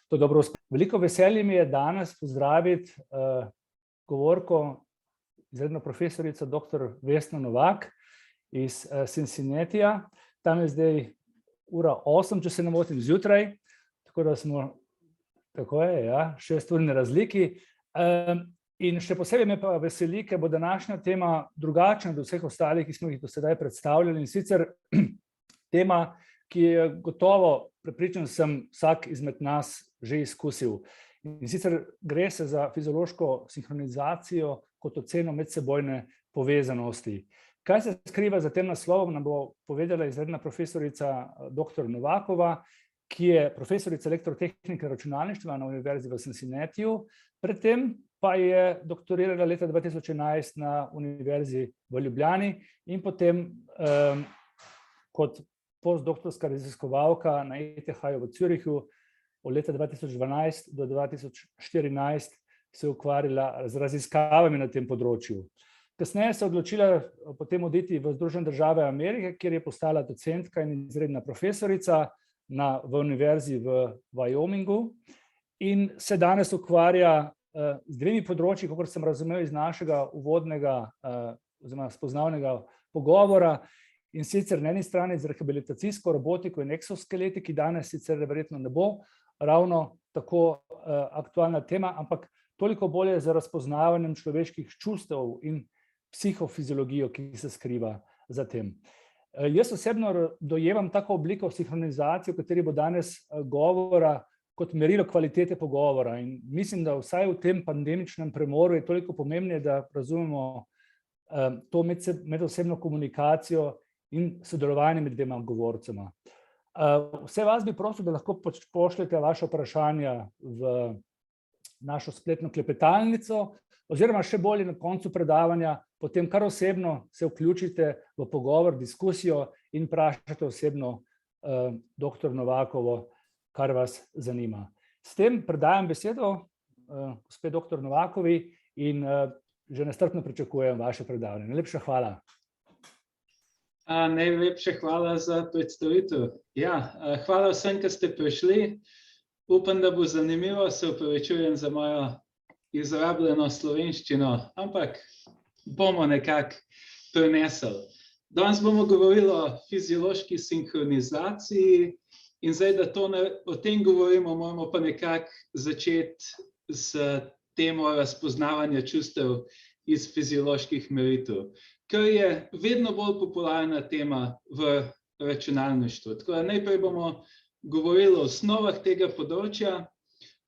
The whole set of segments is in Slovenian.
to dobro uspelo. Veliko veselje mi je danes pozdraviti govorko, izredno profesorico dr. Vesno Novak iz Cincinnatija. Tam je zdaj ura 8, če se ne motim, zjutraj, tako da smo, tako je, ja, 6-urni razliki. In še posebej me pa veseli, ker bo današnja tema drugačna od vseh ostalih, ki smo jih do sedaj predstavljali, in sicer tema, ki je gotovo, prepričan sem, vsak izmed nas že izkusil. In sicer gre se za fiziološko sinhronizacijo kot oceno medsebojne povezanosti. Kaj se skriva za tem naslovom, nam bo povedala izredna profesorica dr. Novakova, ki je profesorica elektrotehnike in računalništva na Univerzi v Cincinnatiju, predtem pa je doktorirala leta 2011 na Univerzi v Ljubljani in potem kot postdoktorska raziskovalka na ETH-ju v Zürichu od leta 2012 do 2014 se ukvarjala z raziskavami na tem področju. Kasneje se je odločila potem oditi v Združene države Amerike, kjer je postala docentka in izredna profesorica v Univerzi v Wyomingu in se danes ukvarja z dvemi področji, kakor sem razumel iz našega uvodnega oziroma spoznavnega pogovora, in sicer na eni strani z rehabilitacijsko robotiko in eksoskeleti, ki danes sicer verjetno ne bo ravno tako aktualna tema, ampak toliko bolje za razpoznavanjem človeških čustev in psihofiziologijo, ki se skriva za tem. Jaz osebno dojemam tako obliko sinhronizacije, o kateri bo danes govora, kot merilo kvalitete pogovora, in mislim, da vsaj v tem pandemičnem premoru je toliko pomembneje, da razumemo to medosebno komunikacijo in sodelovanje med dvema govorcema. Vse vas bi prosil, da lahko pošljete vaše vprašanja v našo spletno klepetalnico, oziroma še bolje na koncu predavanja, potem kar osebno se vključite v pogovor, diskusijo in vprašate osebno dr. Novakovo, kar vas zanima. S tem predajam besedo gospe dr. Novakovi in že nestrpno pričakujem vaše predavanje. Najlepša hvala. Najlepša hvala za predstavitev. Ja, hvala vsem, ki ste prišli. Upam, da bo zanimivo, se opravičujem za mojo izrabljeno slovenščino, ampak bomo nekako prenesli. Danes bomo govorili o fiziološki sinhronizaciji in zdaj, da o tem govorimo, moramo pa nekako začeti s temo razpoznavanja čustev iz fizioloških meritev, ker je vedno bolj popularna tema v računalništvu. Tako da najprej bomo govorili o osnovah tega področja,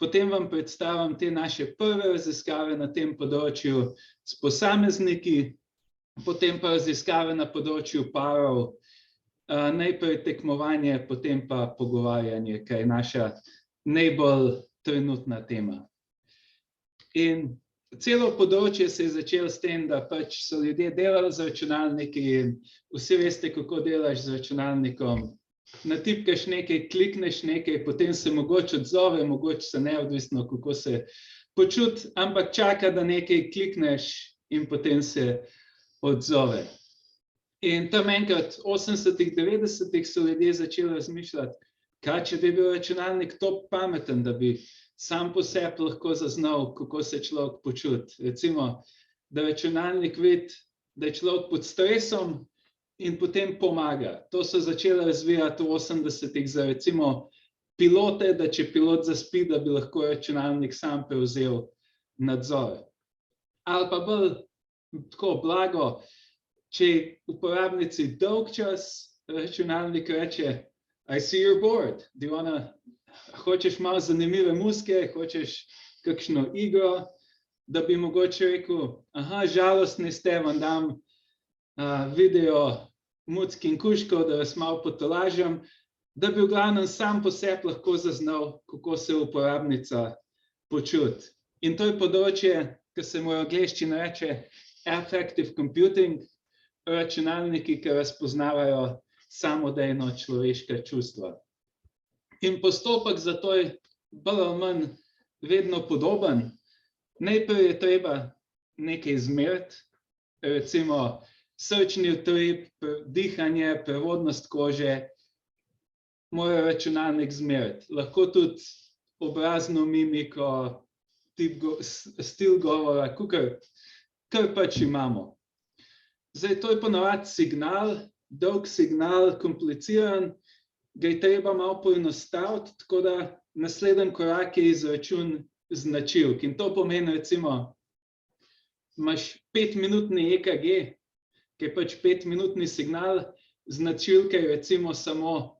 potem vam predstavim te naše prve raziskave na tem področju s posamezniki, potem pa raziskave na področju parov, najprej tekmovanje, potem pa pogovarjanje, kar je naša najbolj trenutna tema. In celo področje se je začelo s tem, da pač so ljudje delali z računalniki in vsi veste, kako delaš z računalnikom. Natipkaš nekaj, klikneš nekaj, potem se mogoče odzove, mogoče se neodvisno, kako se počuti, ampak čaka, da nekaj klikneš in potem se odzove. In tam enkrat v 80-ih, 90-ih so ljudje začeli razmišljati, kaj če bi bil računalnik top pameten, da bi sam po sebi lahko zaznal, kako se človek počuti. Recimo, da računalnik vidi, da je človek pod stresom in potem pomaga. To so začeli razvijati v 80-ih za recimo pilote, da če pilot zaspi, da bi lahko računalnik sam prevzel nadzor. Ali pa bolj tako blago, če uporabnici dolg čas računalnik reče, I see you're bored, hočeš malo zanimive muzike, hočeš kakšno igro, da bi mogoče rekel, žalostni ste, vam dam video muck in kužkov, da vas malo potolažim, da bi v glavnem sam po sebi lahko zaznal, kako se uporabnica počuti. In to je področje, ki se mu v angleščini reče affective computing, računalniki, ki razpoznavajo samodejno človeška čustva. In postopek za to je bolj ali manj vedno podoben. Najprej je treba nekaj izmeriti, recimo srčni utrip, dihanje, prevodnost kože, mora računalnik izmeriti. Lahko tudi obrazno mimiko, stil govora, kar pač imamo. Zdaj, to je ponavadi signal, dolg signal, kompliciran, ga je treba malo poenostaviti, tako da naslednji korak je izračun značilk. In to pomeni, recimo, imaš 5-minutni EKG, ki je pač 5-minutni signal, značilke je recimo samo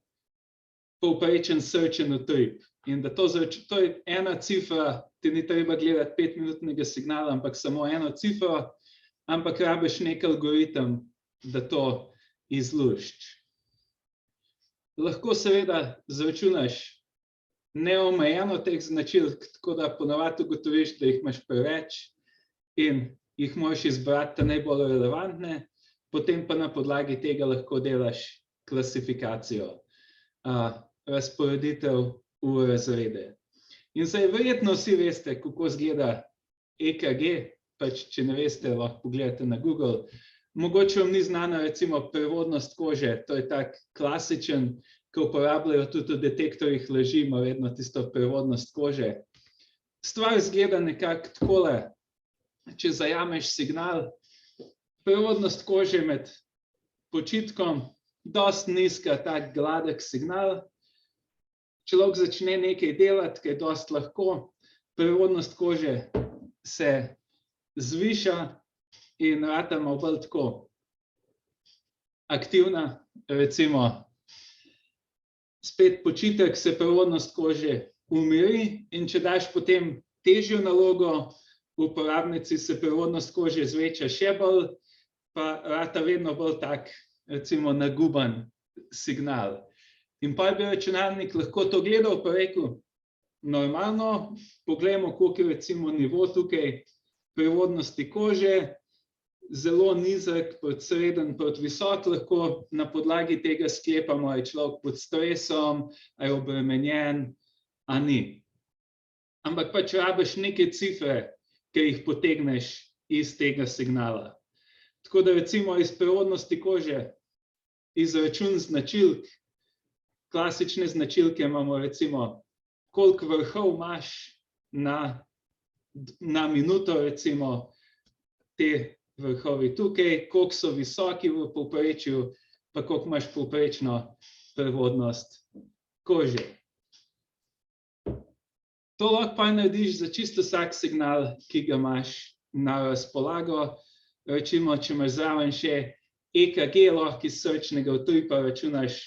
povprečen srčen utrip. In da to je ena cifra, ti ni treba gledati 5-minutnega signala, ampak samo eno cifro, ampak rabiš nek algoritem, da to izluščiš. Lahko seveda zračunaš neomejeno teh značilk, tako da ponavadi ugotoviš, da jih imaš preveč in jih moraš izbrati ta najbolj relevantne, potem pa na podlagi tega lahko delaš klasifikacijo, razporeditev v razrede. In zdaj verjetno vsi veste, kako izgleda EKG, pač če ne veste, lahko pogledate na Google. Mogoče vam ni znana recimo prevodnost kože, to je tak klasičen, ki uporabljajo tudi v detektorjih laži, ima vedno tisto prevodnost kože. Stvar izgleda nekako takole, če zajameš signal, prevodnost kože med počitkom, dosti nizka, tak gladek signal. Človek začne nekaj delati, kaj je dosti lahko, prevodnost kože se zviša in rata malo bolj tako aktivna, recimo spet počitek, se prevodnost kože umiri in če daš potem težjo nalogo, v uporabnici se prevodnost kože zveča še bolj, pa rata vedno bolj tak, recimo naguban signal. In pa bi računalnik lahko to gledal pa rekel, normalno, poglejmo, koliko je recimo nivo tukaj prevodnosti kože, zelo nizek, proti sreden, proti visok, lahko na podlagi tega sklepamo, ali je človek pod stresom, ali je obremenjen, a ni. Ampak pač rabiš neke cifre, ki jih potegneš iz tega signala. Tako da recimo iz prevodnosti kože izračun značilk, klasične značilke imamo recimo, koliko vrhov imaš na minuto, recimo te vrhovi tukaj, koliko so visoki v povprečju, pa koliko imaš povprečno prevodnost kože. To lahko pa narediš za čisto vsak signal, ki ga imaš na razpolago. Recimo, če imaš zraven še EKG, lahko iz srčnega utripa računaš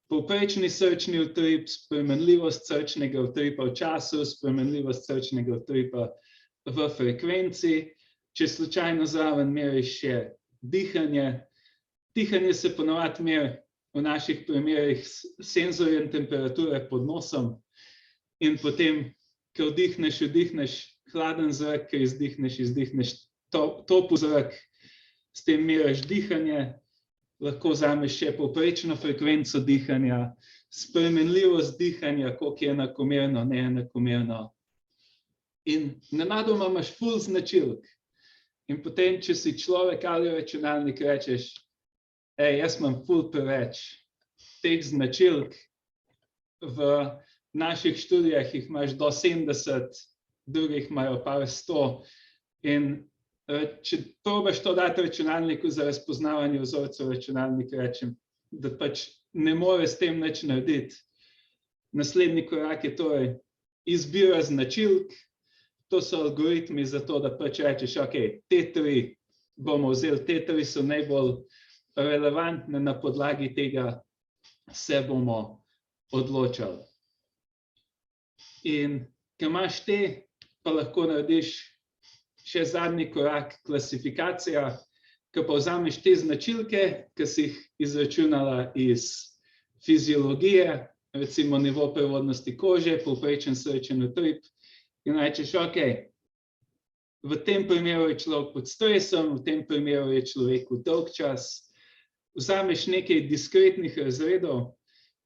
povprečni srčni utrip, spremenljivost srčnega utripa v času, spremenljivost srčnega utripa v frekvenci. Če slučajno zraven meriš še dihanje. Dihanje se ponavadi meri v naših primerih s senzorjem temperature pod nosom in potem, ko vdihneš hladen zrak, ko izdihneš topel zrak, s tem meriš dihanje, lahko vzameš še povprečno frekvenco dihanja, spremenljivost dihanja, koliko je enakomerno, neenakomerno. In nenadoma imaš ful značilk. In potem, če si človek ali računalnik, rečeš, jaz imam ful preveč teh značilk, v naših študijah jih imaš do 70, drugih imajo par 100. In če probaš to dati računalniku za razpoznavanje vzorcev, računalnik rečem, da pač ne more s tem nič narediti. Naslednji korak je torej izbira značilk. To so algoritmi za to, da pač rečeš, ok, te tri bomo vzeli, te tri so najbolj relevantne, na podlagi tega se bomo odločali. In ko imaš te, pa lahko narediš še zadnji korak, klasifikacija, ko pa vzameš te značilke, ki si jih izračunala iz fiziologije, recimo nivo prevodnosti kože, povprečen srčen utrip, in rečeš, ok, v tem primeru je človek pod stresom, v tem primeru je človeku dolg čas, vzameš nekaj diskretnih razredov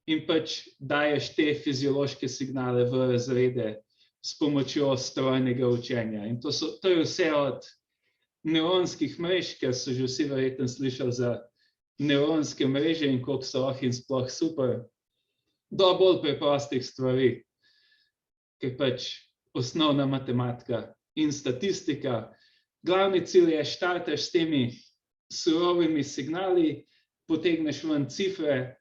in pač daješ te fiziološke signale v razrede s pomočjo strojnega učenja. In to je vse od nevronskih mrež, ker so že vsi verjetno slišali za nevronske mreže in koliko so in sploh super, do bolj preprostih stvari. ker pač osnovna matematika in statistika. Glavni cilj je, štartaš s temi surovimi signali, potegneš ven cifre,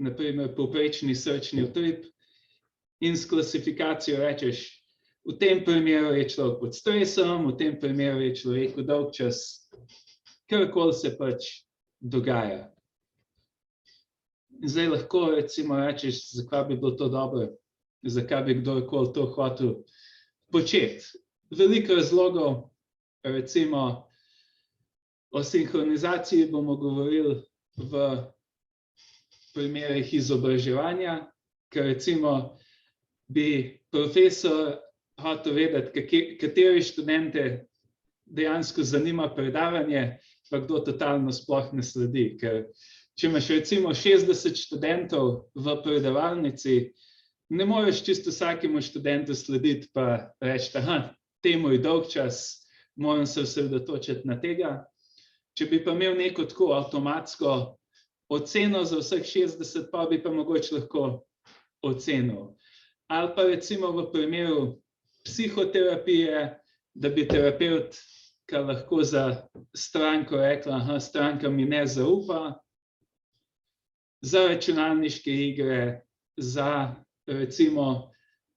naprimer povprečni srčni utrip, in s klasifikacijo rečeš, v tem primeru je človek pod stresom, v tem primeru je človeku dolgčas, karkoli se pač dogaja. In zdaj lahko recimo rečeš, zakaj bi bilo to dobro, zakaj bi kdorkoli to hotel početi. Veliko razlogov, recimo o sinhronizaciji bomo govorili v primerih izobraževanja, ker recimo bi profesor hotel vedeti, kateri študente dejansko zanima predavanje, pa kdo totalno sploh ne sledi. Ker če imaš recimo 60 študentov v predavalnici, ne moreš čisto vsakemu študentu slediti pa reči, temu je dolgčas, moram se osredotočiti na tega. Če bi pa imel neko tako avtomatsko oceno za vseh 60, pa bi pa mogoče lahko ocenil. Ali pa recimo v primeru psihoterapije, da bi terapevt lahko za stranko rekla, stranka mi ne zaupa, za računalniške igre, za recimo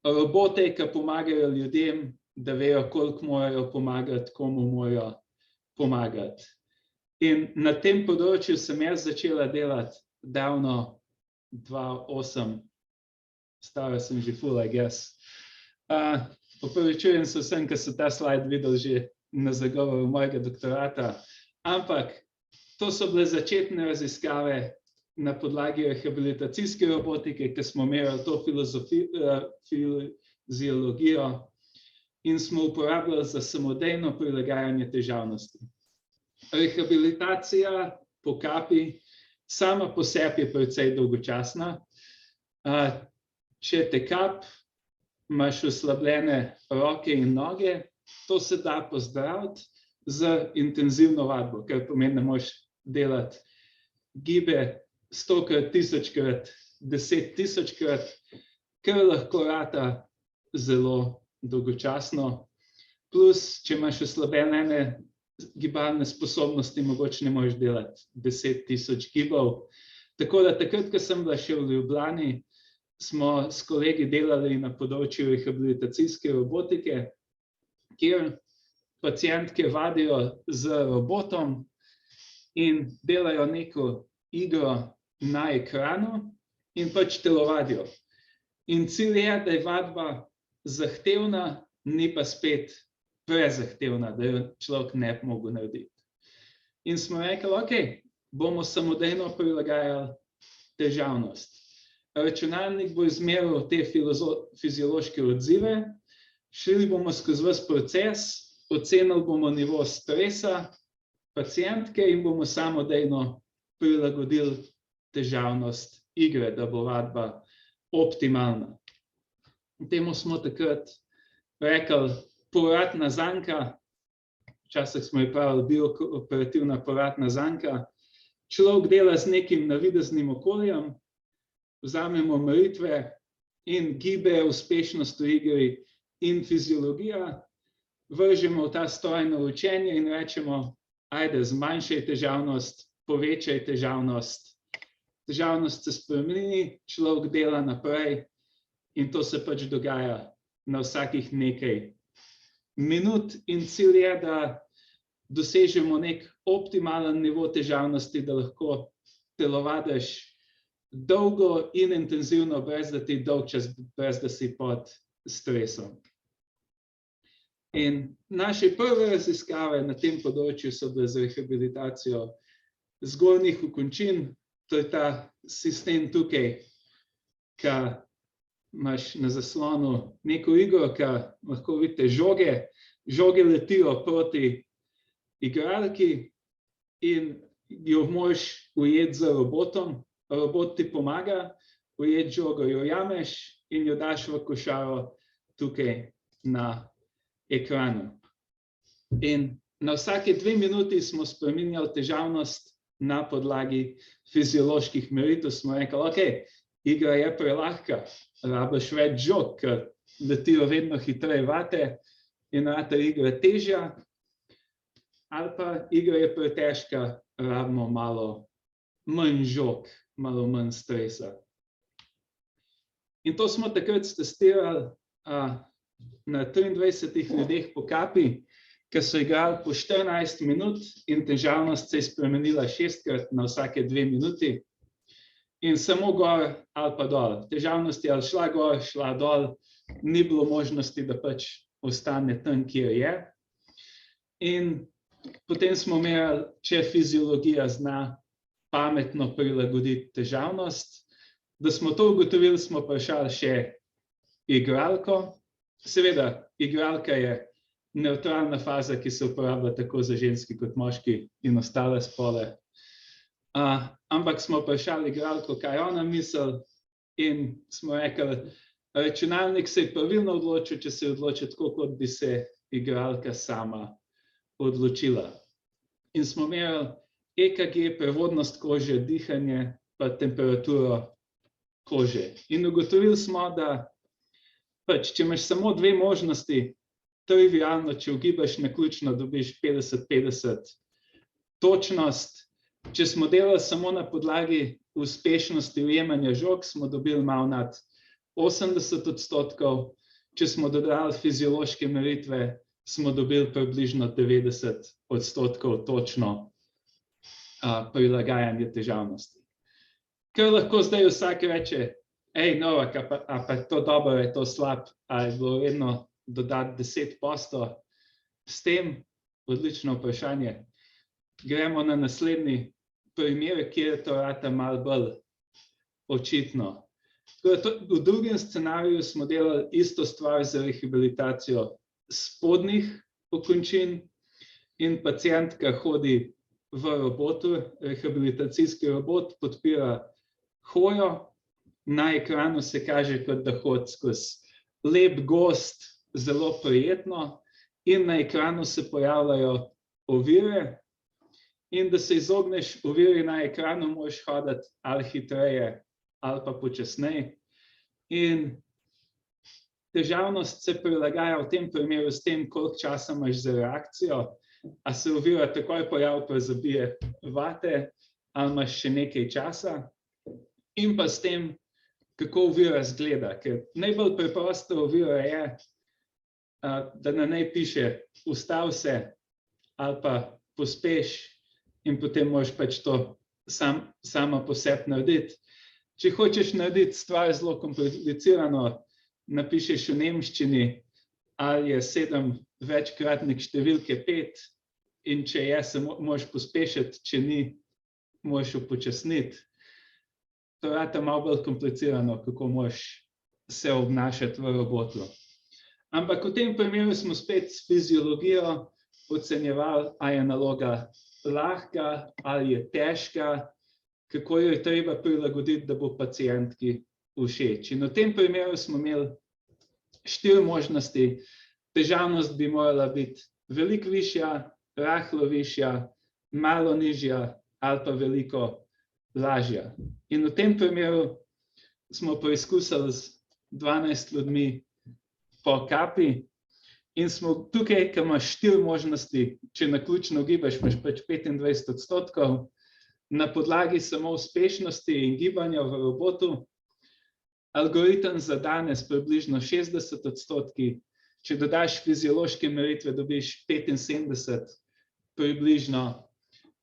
robote, ki pomagajo ljudem, da vejo, koliko morajo pomagati, komu morajo pomagati. In na tem področju sem jaz začela delati davno 2008, stara sem že ful, I guess. Opravičujem se vsem, ki so ta slajd videli že na zagovoru mojega doktorata, ampak to so bile začetne raziskave na podlagi rehabilitacijske robotike, ki smo merili to fiziologijo in smo uporabljali za samodejno prilagajanje težavnosti. Rehabilitacija po kapi sama po sebi je precej dolgočasna. Če te kap, imaš oslabljene roke in noge, to se da pozdraviti z intenzivno vadbo, kar pomeni, da moraš delati gibe 100-krat, 1000-krat, 10 000-krat, kar lahko rata zelo dolgočasno. Plus, če imaš oslabljene gibalne sposobnosti, mogoče ne moreš delati 10 000 gibov. Tako da takrat, ko sem bila še v Ljubljani, smo s kolegi delali na področju rehabilitacijske robotike, kjer pacientke vadijo z robotom in delajo neko igro na ekranu in pač telovadijo. In cilj je, da je vadba zahtevna, ni pa spet prezahtevna, da jo človek ne bi mogel narediti. In smo rekli, ok, bomo samodejno prilagajali težavnost. Računalnik bo izmeril te fiziološke odzive, šli bomo skozi ves proces, ocenili bomo nivo stresa pacientke in bomo samodejno prilagodili težavnost igre, da bo vadba optimalna. Temu smo takrat rekli povratna zanka, včasih smo ji pravili biooperativna povratna zanka. Človek dela z nekim navideznim okoljem, vzamemo meritve in gibe, uspešnost v igri in fiziologija, vržemo v ta stroj na učenje in rečemo, ajde, zmanjšaj težavnost, povečaj težavnost. Težavnost se spremeni, človek dela naprej in to se pač dogaja na vsakih nekaj minut in cilj je, da dosežemo nek optimalen nivo težavnosti, da lahko telovadiš dolgo in intenzivno, brez da ti dolgčas, brez da si pod stresom. In naše prve raziskave na tem področju so bile z rehabilitacijo zgornjih okončin, to je ta sistem tukaj, ki imaš na zaslonu neko igro, ki lahko vidite žoge letijo proti igralki in jo moraš ujeti z robotom, robot ti pomaga, ujeti žogo, jo jameš in jo daš v košaro tukaj na ekranu. In na vsake 2 minuti smo spreminjali težavnost na podlagi fizioloških meritev. Smo rekli, ok, igra je prelahka, rabiš več žog, ker letijo vedno hitreje vate in rata igra težja, ali pa igra je pretežka, rabimo malo manj žog, malo manj stresa. In to smo takrat testirali na 23 ljudeh po kapi, ki so igrali po 14 minut in težavnost se je spremenila 6-krat na vsake 2 minuti. In samo gor ali pa dol. Težavnost je ali šla gor, šla dol, ni bilo možnosti, da pač ostane tam, kjer je. In potem smo merili, če fiziologija zna pametno prilagoditi težavnost. Da smo to ugotovili, smo vprašali še igralko. Seveda, igralka je nevtralna faza, ki se uporablja tako za ženski kot moški in ostale spole. Ampak smo vprašali igralko, kaj ona misli, in smo rekli, računalnik se je pravilno odločil, če se je odločil tako, kot bi se igralka sama odločila. In smo merili EKG, prevodnost kože, dihanje, pa temperaturo kože. In ugotovili smo, da pač, če imaš samo 2 možnosti, trivialno, če ugibaš naključno, dobiš 50-50 točnost. Če smo delali samo na podlagi uspešnosti ujemanja žog, smo dobili malo nad 80%. Če smo dodali fiziološke meritve, smo dobili približno 90% točno prilagajanje težavnosti. Ker lahko zdaj vsak reče, Novak, a pa to dobro, je to slab, a je bilo vedno dodati 10%. S tem, odlično vprašanje, gremo na naslednji primer, kjer to rata malo bolj očitno. V drugem scenariju smo delali isto stvar za rehabilitacijo spodnjih okončin in pacientka hodi v robotu, rehabilitacijski robot podpira hojo, na ekranu se kaže, kot da hodi skozi lep gozd, zelo prijetno, in na ekranu se pojavljajo ovire. In da se izogneš oviri na ekranu, moraš hoditi ali hitreje ali pa počasneje. In težavnost se prilagaja v tem primeru s tem, koliko časa imaš za reakcijo, a se ovira takoj pojavi, pa zabije vate, ali imaš še nekaj časa. In pa s tem, kako ovira izgleda. Ker najbolj preprosta ovira je, da na njej piše ustavi se ali pa pospeš, in potem moraš pač to sama po sebi narediti. Če hočeš narediti stvar zelo komplicirano, napišeš v nemščini, ali je 7 večkratnik številke 5, in če je, se moraš pospešiti, če ni, moraš upočasniti. To je malo bolj komplicirano, kako moraš se obnašati v robotu. Ampak v tem primeru smo spet s fiziologijo ocenjevali, ali je naloga lahka, ali je težka, kako jo je treba prilagoditi, da bo pacientki všeč. In v tem primeru smo imeli 4 možnosti. Težavnost bi morala biti veliko višja, rahlo višja, malo nižja ali pa veliko lažja. In v tem primeru smo preizkusili z 12 ljudmi po kapi in smo tukaj, ko imaš 4 možnosti, če naključno gibaš, imaš pač 25%, na podlagi samo uspešnosti in gibanja v robotu, algoritem za danes približno 60%, če dodaš fiziološke meritve, dobiš 75% približno.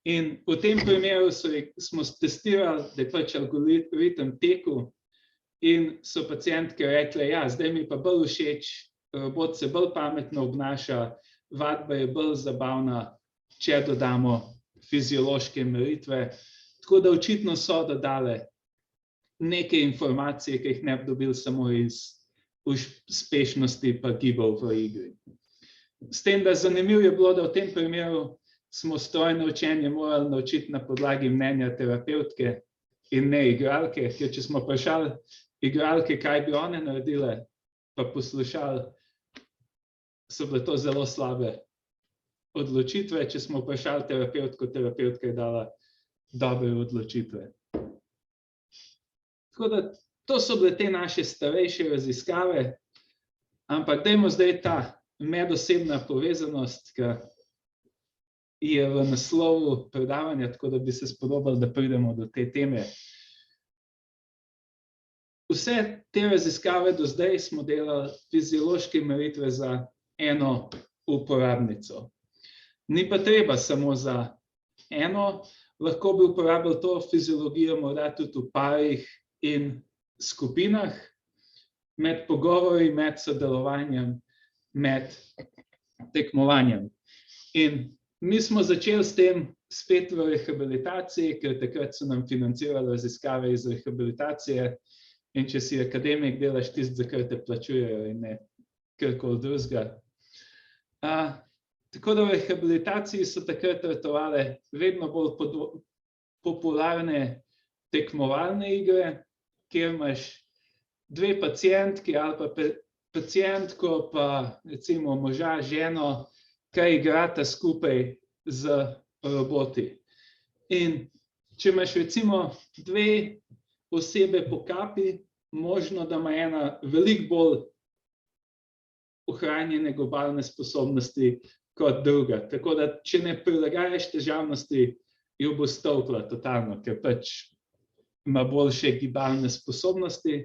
In v tem primeru smo testirali, da je pač algoritem tekel, in so pacientke rekle, ja, zdaj mi pa bolj všeč, robot se bolj pametno obnaša, vadba je bolj zabavna, če dodamo fiziološke meritve. Tako da očitno so dodale neke informacije, ki jih ne bi dobili samo iz uspešnosti pa gibov v igri. S tem, da zanimivo je bilo, da v tem primeru smo strojno učenje morali naučiti na podlagi mnenja terapevtke in ne igralke, ker če smo vprašali igralke, kaj bi one naredile, pa poslušali, so bile to zelo slabe odločitve. Če smo vprašali terapevtko, terapevtka je dala dobre odločitve. Tako da to so bile te naše starejše raziskave. Ampak dajmo zdaj ta medosebna povezanost, ki je v naslovu predavanja, tako da bi se spodobili, da pridemo do te teme. Vse te raziskave do zdaj smo delali fiziološke meritve za eno uporabnico. Ni pa treba samo za eno, lahko bi uporabili to fiziologijo morda tudi v parih in skupinah, med pogovori, med sodelovanjem, med tekmovanjem. In mi smo začeli s tem spet v rehabilitaciji, ker takrat so nam financirali raziskave iz rehabilitacije in če si akademik, delaš tisto, za kar te plačujejo in ne karkoli drugega. Tako da v rehabilitaciji so takrat ratovale vedno bolj popularne tekmovalne igre, kjer imaš dve pacientki ali pa pacientko, pa recimo moža, ženo, ki igrata skupaj z roboti. In če imaš recimo dve osebe po kapi, možno, da ima ena veliko bolj ohranjene globalne sposobnosti kot druga. Tako da, če ne prilagajaš težavnosti, jo bo stolkla totalno, ker pač ima boljše gibalne sposobnosti.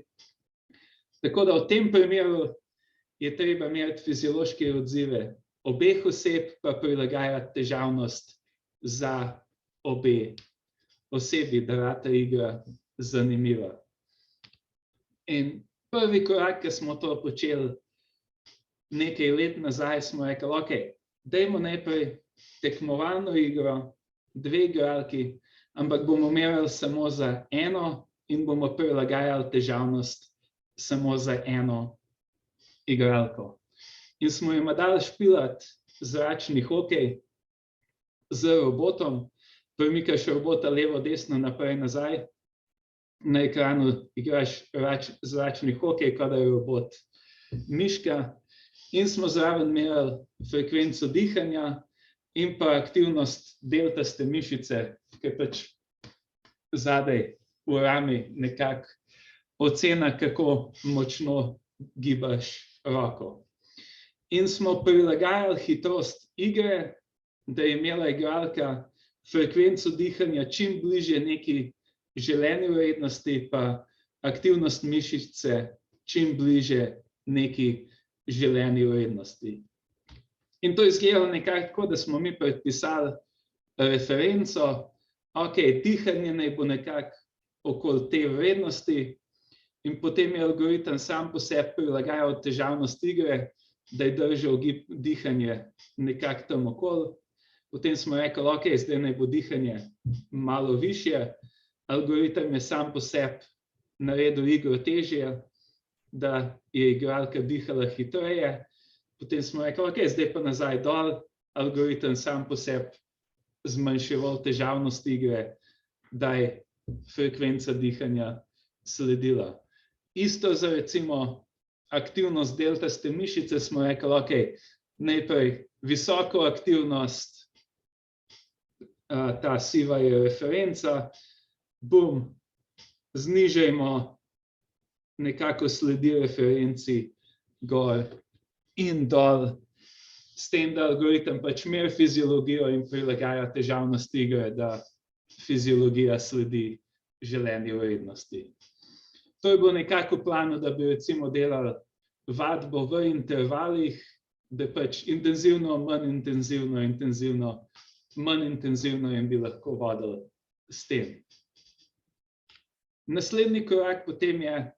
Tako da v tem primeru je treba imeti fiziološke odzive obeh oseb, pa prilagajati težavnost za obe osebi, da rata igra zanimiva. In prvi korak, ki smo to počeli nekaj let nazaj, smo rekli, ok, dajmo najprej tekmovalno igro, dve igralki, ampak bomo merili samo za eno in bomo prilagajali težavnost samo za eno igralko. In smo jim dali špilati zračni hokej z robotom, premikaš robota levo, desno, naprej, nazaj, na ekranu igraš zračni hokej, kot da je robot miška, in smo zraven merili frekvenco dihanja in pa aktivnost deltaste mišice, ki pač zadaj v rami nekako ocena, kako močno gibaš roko. In smo prilagajali hitrost igre, da je imela igralka frekvenco dihanja čim bližje neki želeni vrednosti, pa aktivnost mišice čim bližje neki želeni vrednosti. In to je izgledalo nekako tako, da smo mi predpisali referenco, ok, dihanje naj bo nekako okoli te vrednosti, in potem je algoritem sam po sebi prilagajal težavnost igre, da je držal dihanje nekako tam okoli. Potem smo rekli, ok, zdaj naj bo dihanje malo višje, algoritem je sam po sebi naredil igro težje, da je igralka dihala hitreje. Potem smo rekli, ok, zdaj pa nazaj dol, algoritem sam po sebi zmanjševal težavnost igre, da je frekvenca dihanja sledila. Isto za recimo aktivnost deltaste mišice smo rekli, ok, najprej visoko aktivnost, ta siva je referenca, bum, znižajmo, nekako sledi referenci gor in dol, s tem, da algoritem pač meri fiziologijo in prilagaja težavnost igre, da fiziologija sledi želeni vrednosti. To je bilo nekako v planu, da bi recimo delali vadbo v intervalih, da pač intenzivno, manj intenzivno, intenzivno, manj intenzivno in bi lahko vodili s tem. Naslednji korak potem je,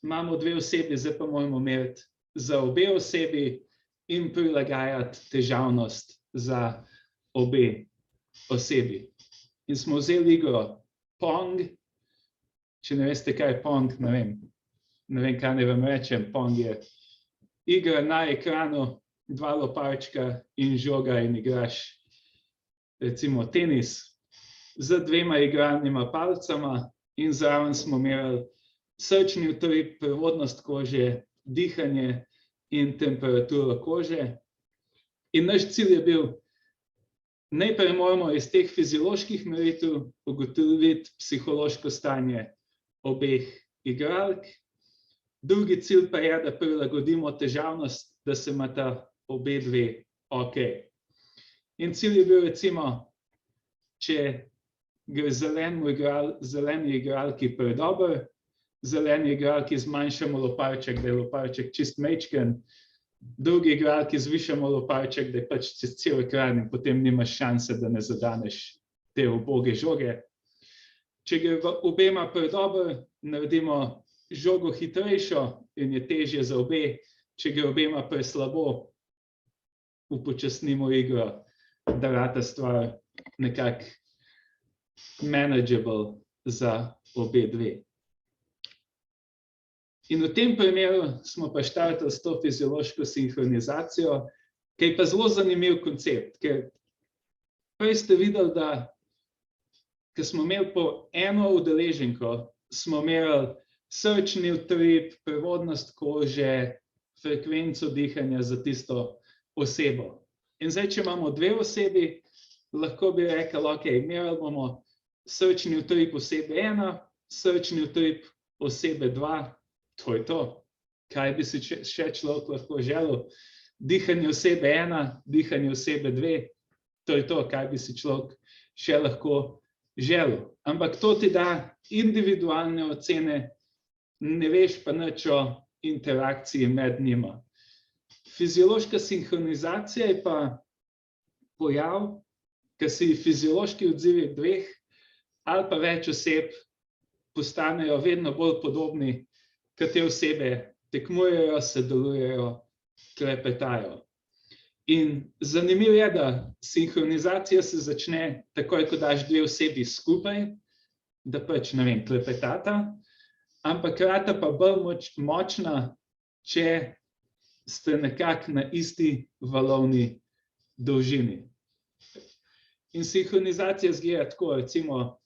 imamo dve osebi, zdaj pa moramo meriti za obe osebi in prilagajati težavnost za obe osebi. In smo vzeli igro Pong. Če ne veste, kaj je Pong, ne vem, kaj naj vam rečem. Pong je igra na ekranu, dva loparčka in žoga in igraš recimo tenis z dvema igralnima palcama in zraven smo merili srčni utrip, prevodnost kože, dihanje in temperaturo kože. In naš cilj je bil, najprej moramo iz teh fizioloških meritev ugotoviti psihološko stanje obeh igralk, Drugi cilj pa je, da prilagodimo težavnost, da se imata obe dve ok. In cilj je bil recimo, če gre zeleni igralki predober, zeleni igralki zmanjšamo loparček, da je loparček čist majčken, drugi igralki zvišamo loparček, da je pač čez cel ekran in potem nimaš šanse, da ne zadaneš te uboge žoge. Če gre obema predober, naredimo žogo hitrejšo in je težje za obe, če gre obema preslabo, upočasnimo igro, da rata stvar nekako manageable za obe dve. In v tem primeru smo pa štartali s to fiziološko sinhronizacijo, ki je pa zelo zanimiv koncept, ker prej ste videli, da ko smo imeli po eno udeleženko, smo imeli srčni utrip, prevodnost kože, frekvenco dihanja za tisto osebo. In zdaj, če imamo dve osebi, lahko bi rekli, ok, merili bomo srčni utrip osebe 1, srčni utrip osebe 2, to je to. Kaj bi si še človek lahko želel? Dihanje osebe 1, dihanje osebe 2, to je to, kaj bi si človek še lahko želel. Ampak to ti da individualne ocene, ne veš pa nič o interakciji med njima. Fiziološka sinhronizacija je pa pojav, ko si fiziološki odzivi dveh ali pa več oseb postanejo vedno bolj podobni, ko te osebe tekmujejo, sodelujejo, klepetajo. In zanimivo je, da sinhronizacija se začne takoj, ko daš dve osebi skupaj, da pač, ne vem, klepetata, ampak rata pa bolj močna, če ste nekako na isti valovni dolžini. In sinhronizacija zgleda tako, recimo,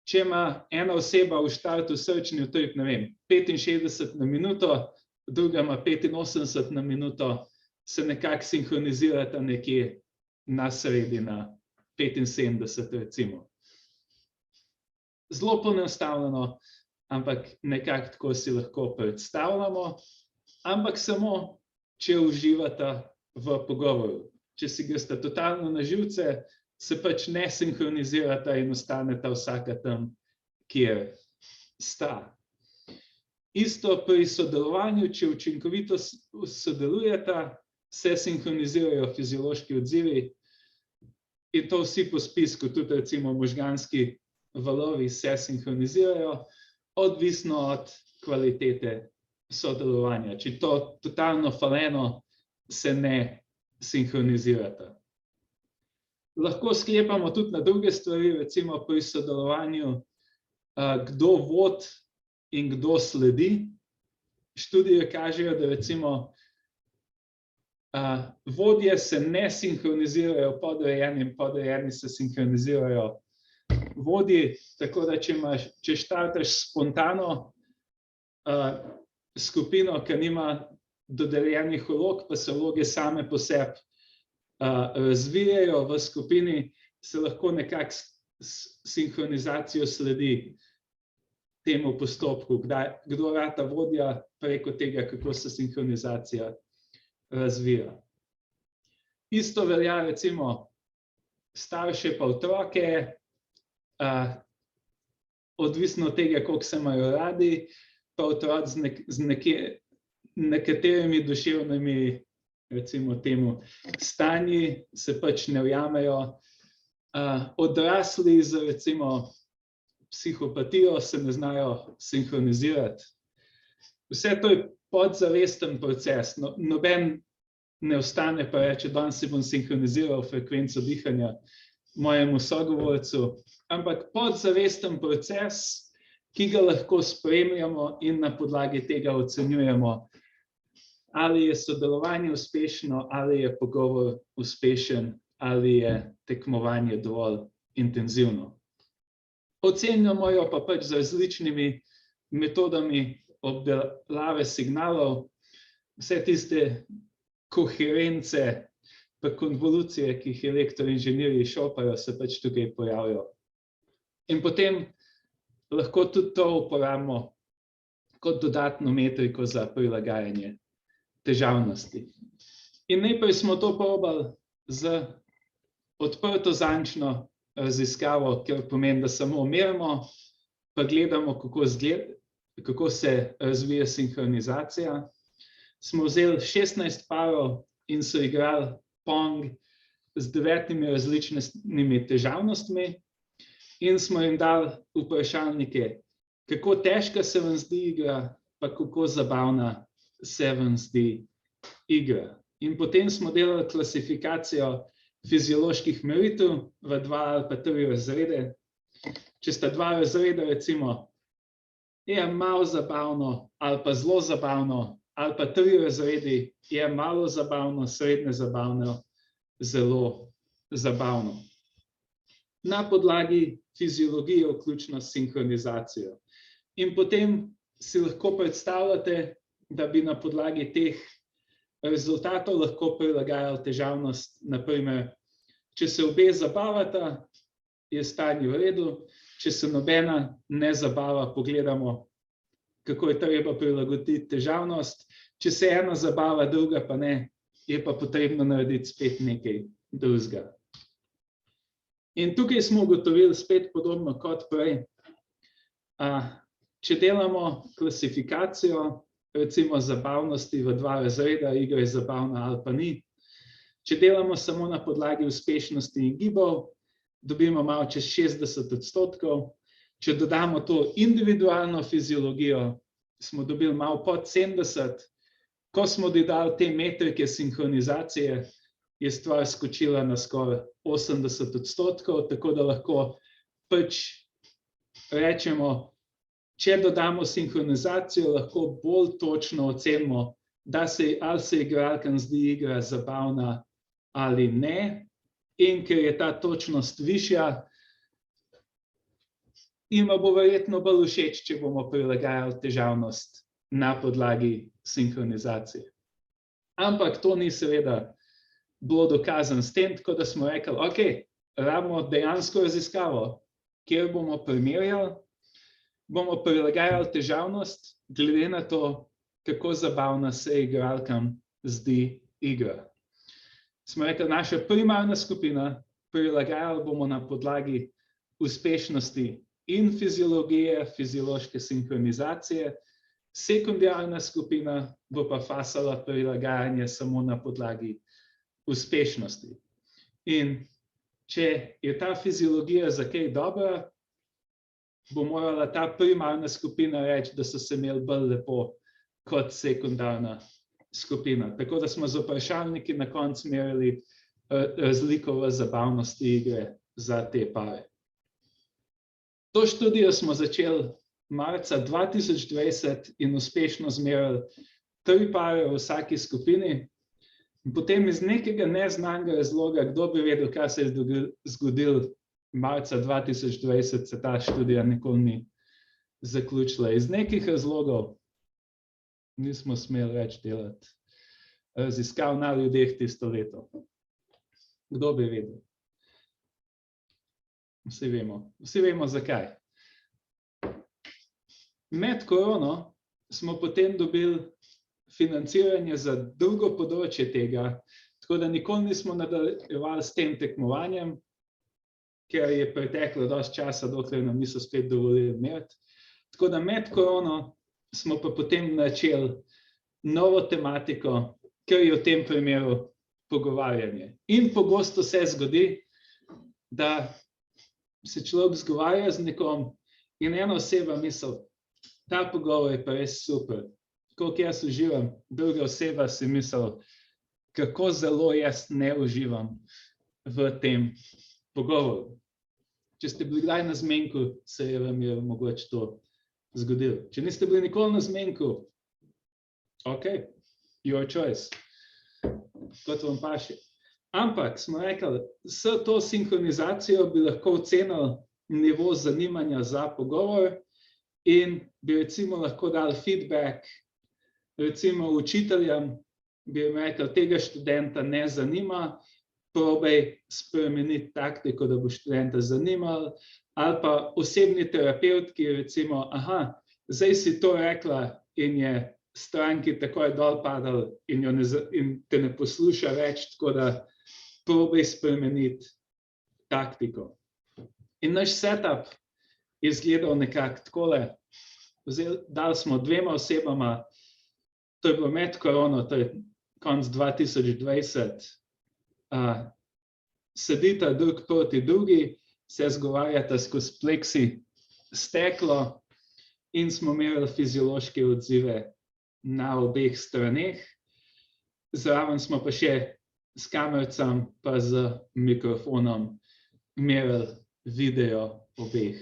če ima ena oseba v štartu srčni utrip, ne vem, 65 na minuto, druga ima 85 na minuto, se nekako sinhronizirata nekje na sredi, na 75 recimo. Zelo poenostavljeno, ampak nekako tako si lahko predstavljamo, ampak samo, če uživata v pogovoru. Če si gresta totalno na živce, se pač ne sinhronizirata in ostaneta vsaka tam, kjer sta. Isto pri sodelovanju, če učinkovito sodelujeta, se sinhronizirajo fiziološki odzivi in to vsi po spisku, tudi recimo možganski valovi se sinhronizirajo, odvisno od kvalitete sodelovanja. Če to totalno faleno, se ne sinhronizirata. Lahko sklepamo tudi na druge stvari, recimo pri sodelovanju, kdo vodi in kdo sledi. Študije kažejo, da recimo vodje se ne sinhronizirajo podrejeni, podrejeni se sinhronizirajo vodji, tako da če štartaš spontano skupino, ki nima dodeljenih vlog, pa se vloge same po sebi razvijajo v skupini, se lahko nekako sinhronizacijo sledi temu postopku, kdo rata vodja preko tega, kako se sinhronizacija razvija. Isto velja recimo starše pa otroke, odvisno od tega, koliko se imajo radi, pa otroci z nekaterimi duševnimi, recimo temu, stanji se pač ne ujamejo. Odrasli z recimo psihopatijo se ne znajo sinhronizirati. Vse to je podzavesten proces. Noben ne ostane pa reče, danes si bom sinhroniziral frekvenco dihanja mojemu sogovorcu, ampak podzavesten proces, ki ga lahko spremljamo in na podlagi tega ocenjujemo, ali je sodelovanje uspešno, ali je pogovor uspešen, ali je tekmovanje dovolj intenzivno. Ocenjamo jo pa pač z različnimi metodami obdelave signalov, vse tiste koherence pa konvolucije, ki jih elektroinženirji šopajo, se pač tukaj pojavijo. In potem lahko tudi to uporabimo kot dodatno metriko za prilagajanje težavnosti. In najprej smo to probali z odprto zančno raziskavo, ker pomeni, da samo merimo, pa gledamo, kako se razvija sinhronizacija. Smo vzeli 16 parov in so igrali Pong z 9 različnimi težavnostmi in smo jim dali vprašalnike, kako težka se vam zdi igra, pa kako zabavna se vam zdi igra. In potem smo delali klasifikacijo fizioloških meritev v 2 ali pa 3 razrede. Če sta 2 razreda, recimo, je malo zabavno ali pa zelo zabavno, ali pa 3 razredi, je malo zabavno, srednje zabavno, zelo zabavno. Na podlagi fiziologije, vključno s sinhronizacijo. In potem si lahko predstavljate, da bi na podlagi teh rezultatov lahko prilagajali težavnost. Naprimer, če se obe zabavata, je stanje v redu, če se nobena ne zabava, pogledamo, kako je treba prilagoditi težavnost. Če se ena zabava, druga pa ne, je pa potrebno narediti spet nekaj drugega. In tukaj smo ugotovili spet podobno kot prej. Če delamo klasifikacijo, recimo zabavnosti v 2 razreda, igra je zabavna ali pa ni. Če delamo samo na podlagi uspešnosti in gibov, dobimo malo čez 60%. Če dodamo to individualno fiziologijo, smo dobili malo pod 70%. Ko smo dodali te metrike sinhronizacije, je stvar skočila na skoraj 80%, tako da lahko pač rečemo, če dodamo sinhronizacijo, lahko bolj točno ocenimo, ali se igralkam zdi igra zabavna ali ne. In ker je ta točnost višja, ima bo verjetno bolj všeč, če bomo prilagajali težavnost na podlagi sinhronizacije. Ampak to ni seveda bilo dokazano s tem, tako da smo rekli, ok, rabimo dejansko raziskavo, kjer bomo primerjali, bomo prilagajali težavnost glede na to, kako zabavna se igralkam zdi igra. Smo rekli, naša primarna skupina, prilagajali bomo na podlagi uspešnosti in fiziologije, fiziološke sinhronizacije, sekundarna skupina bo pa fasala prilagajanje samo na podlagi uspešnosti. In če je ta fiziologija za kaj dobra, bo morala ta primarna skupina reči, da so se imeli bolj lepo kot sekundarna skupina. Tako da smo z vprašalniki na koncu merili razliko v zabavnosti igre za te pare. To študijo smo začeli marca 2020 in uspešno zmerili 3 pare v vsaki skupini. Potem iz nekega neznanega razloga, kdo bi vedel, kaj se je zgodilo marca 2020, se ta študija nikoli ni zaključila. Iz nekih razlogov nismo smeli več delati raziskav na ljudeh tisto leto. Kdo bi vedel? Vsi vemo zakaj. Med korono smo potem dobili financiranje za drugo področje tega, tako da nikoli nismo nadaljevali s tem tekmovanjem, ker je preteklo dosti časa, dokler nam niso spet dovolili imeti. Tako da med korono smo pa potem načeli novo tematiko, ker je v tem primeru pogovarjanje. In pogosto se zgodi, da se človek zgovarja z nekom in ena oseba misli, ta pogovor je pa res super. Koliko jaz uživam, druga oseba si misli, kako zelo jaz ne uživam v tem pogovoru. Če ste bili kdaj na zmenku, se je vam je mogoče to zgodilo. Če niste bili nikoli na zmenku, ok, your choice, kot vam paše. Ampak smo rekli, s to sinhronizacijo bi lahko ocenili nivo zanimanja za pogovor in bi recimo lahko dali feedback recimo učiteljem, bi jim rekel, tega študenta ne zanima, probaj spremeniti taktiko, da bo študenta zanimalo, ali pa osebni terapevt, ki recimo, zdaj si to rekla in je stranki takoj dol padal in te ne posluša več, tako da probaj spremeniti taktiko. In naš setup je izgledal nekako takole. Dali smo 2 osebama, to je bilo med korono, to je konec 2020, sedita drug proti drugi, se zgovarjata skozi pleksi steklo in smo imeli fiziološke odzive na obeh straneh. Zraven smo pa še s kamericam pa z mikrofonom merili video obeh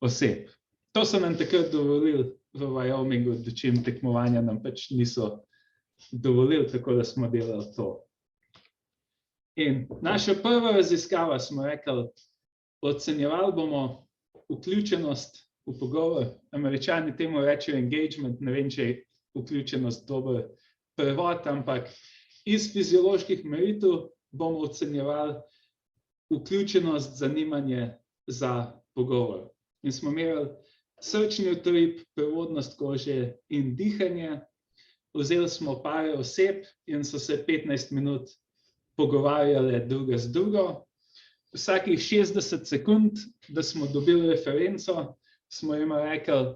oseb. To so nam takrat dovolili v Wyomingu, dočim tekmovanja nam pač niso dovolili, tako da smo delali to. In naša prva raziskava smo rekli, ocenjevali bomo vključenost v pogovor. Američani temu rečejo engagement, ne vem, če je vključenost dober prevod, ampak iz fizioloških meritev bomo ocenjevali vključenost, zanimanje za pogovor. In smo merili srčni utrip, prevodnost kože in dihanje. Vzeli smo pare oseb in so se 15 minut pogovarjale druga z drugo. Vsakih 60 sekund, da smo dobili referenco, smo jim rekli,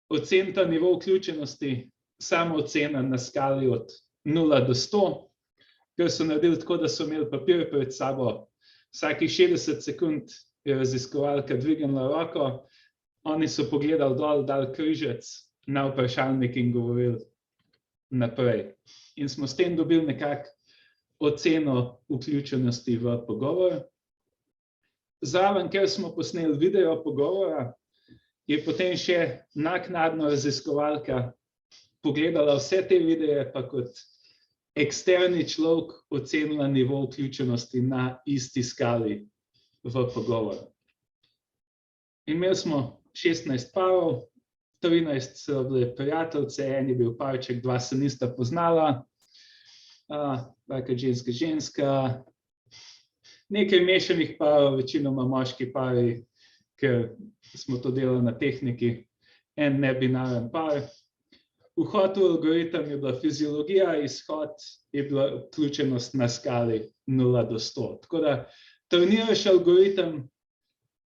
ocenite nivo vključenosti, samo ocena na skali od 0 do 100, ker so naredili tako, da so imeli papir pred sabo. Vsakih 60 sekund je raziskovalka dvignila roko, oni so pogledali dol, dali križec na vprašalnik in govorili naprej. In smo s tem dobili nekako oceno vključenosti v pogovor. Zraven, ker smo posneli video pogovora, je potem še naknadno raziskovalka pogledala vse te videe, pa kot eksterni človek ocenila nivo vključenosti na isti skali v pogovor. Imeli smo 16 parov, 13 so bile prijateljice, en je bil parček, 2 se nista poznala, taka ženska, nekaj mešanih parov, večinoma moški pari, ker smo to delali na tehniki, en nebinaren par. Vhod v algoritem je bila fiziologija, izhod je bila vključenost na skali 0 do 100. Tako da treniraš algoritem,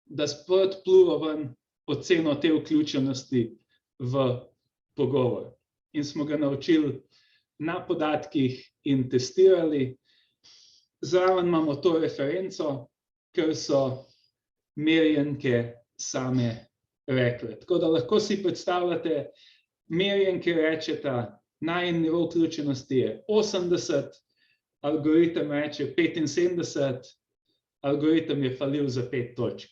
da sproti pluva ven oceno te vključenosti v pogovor. In smo ga naučili na podatkih in testirali. Zraven imamo to referenco, ker so merjenke same rekle. Tako da lahko si predstavljate, merjenke rečeta, najin nivo vključenosti je 80, algoritem reče 75, algoritem je falil za 5 točk,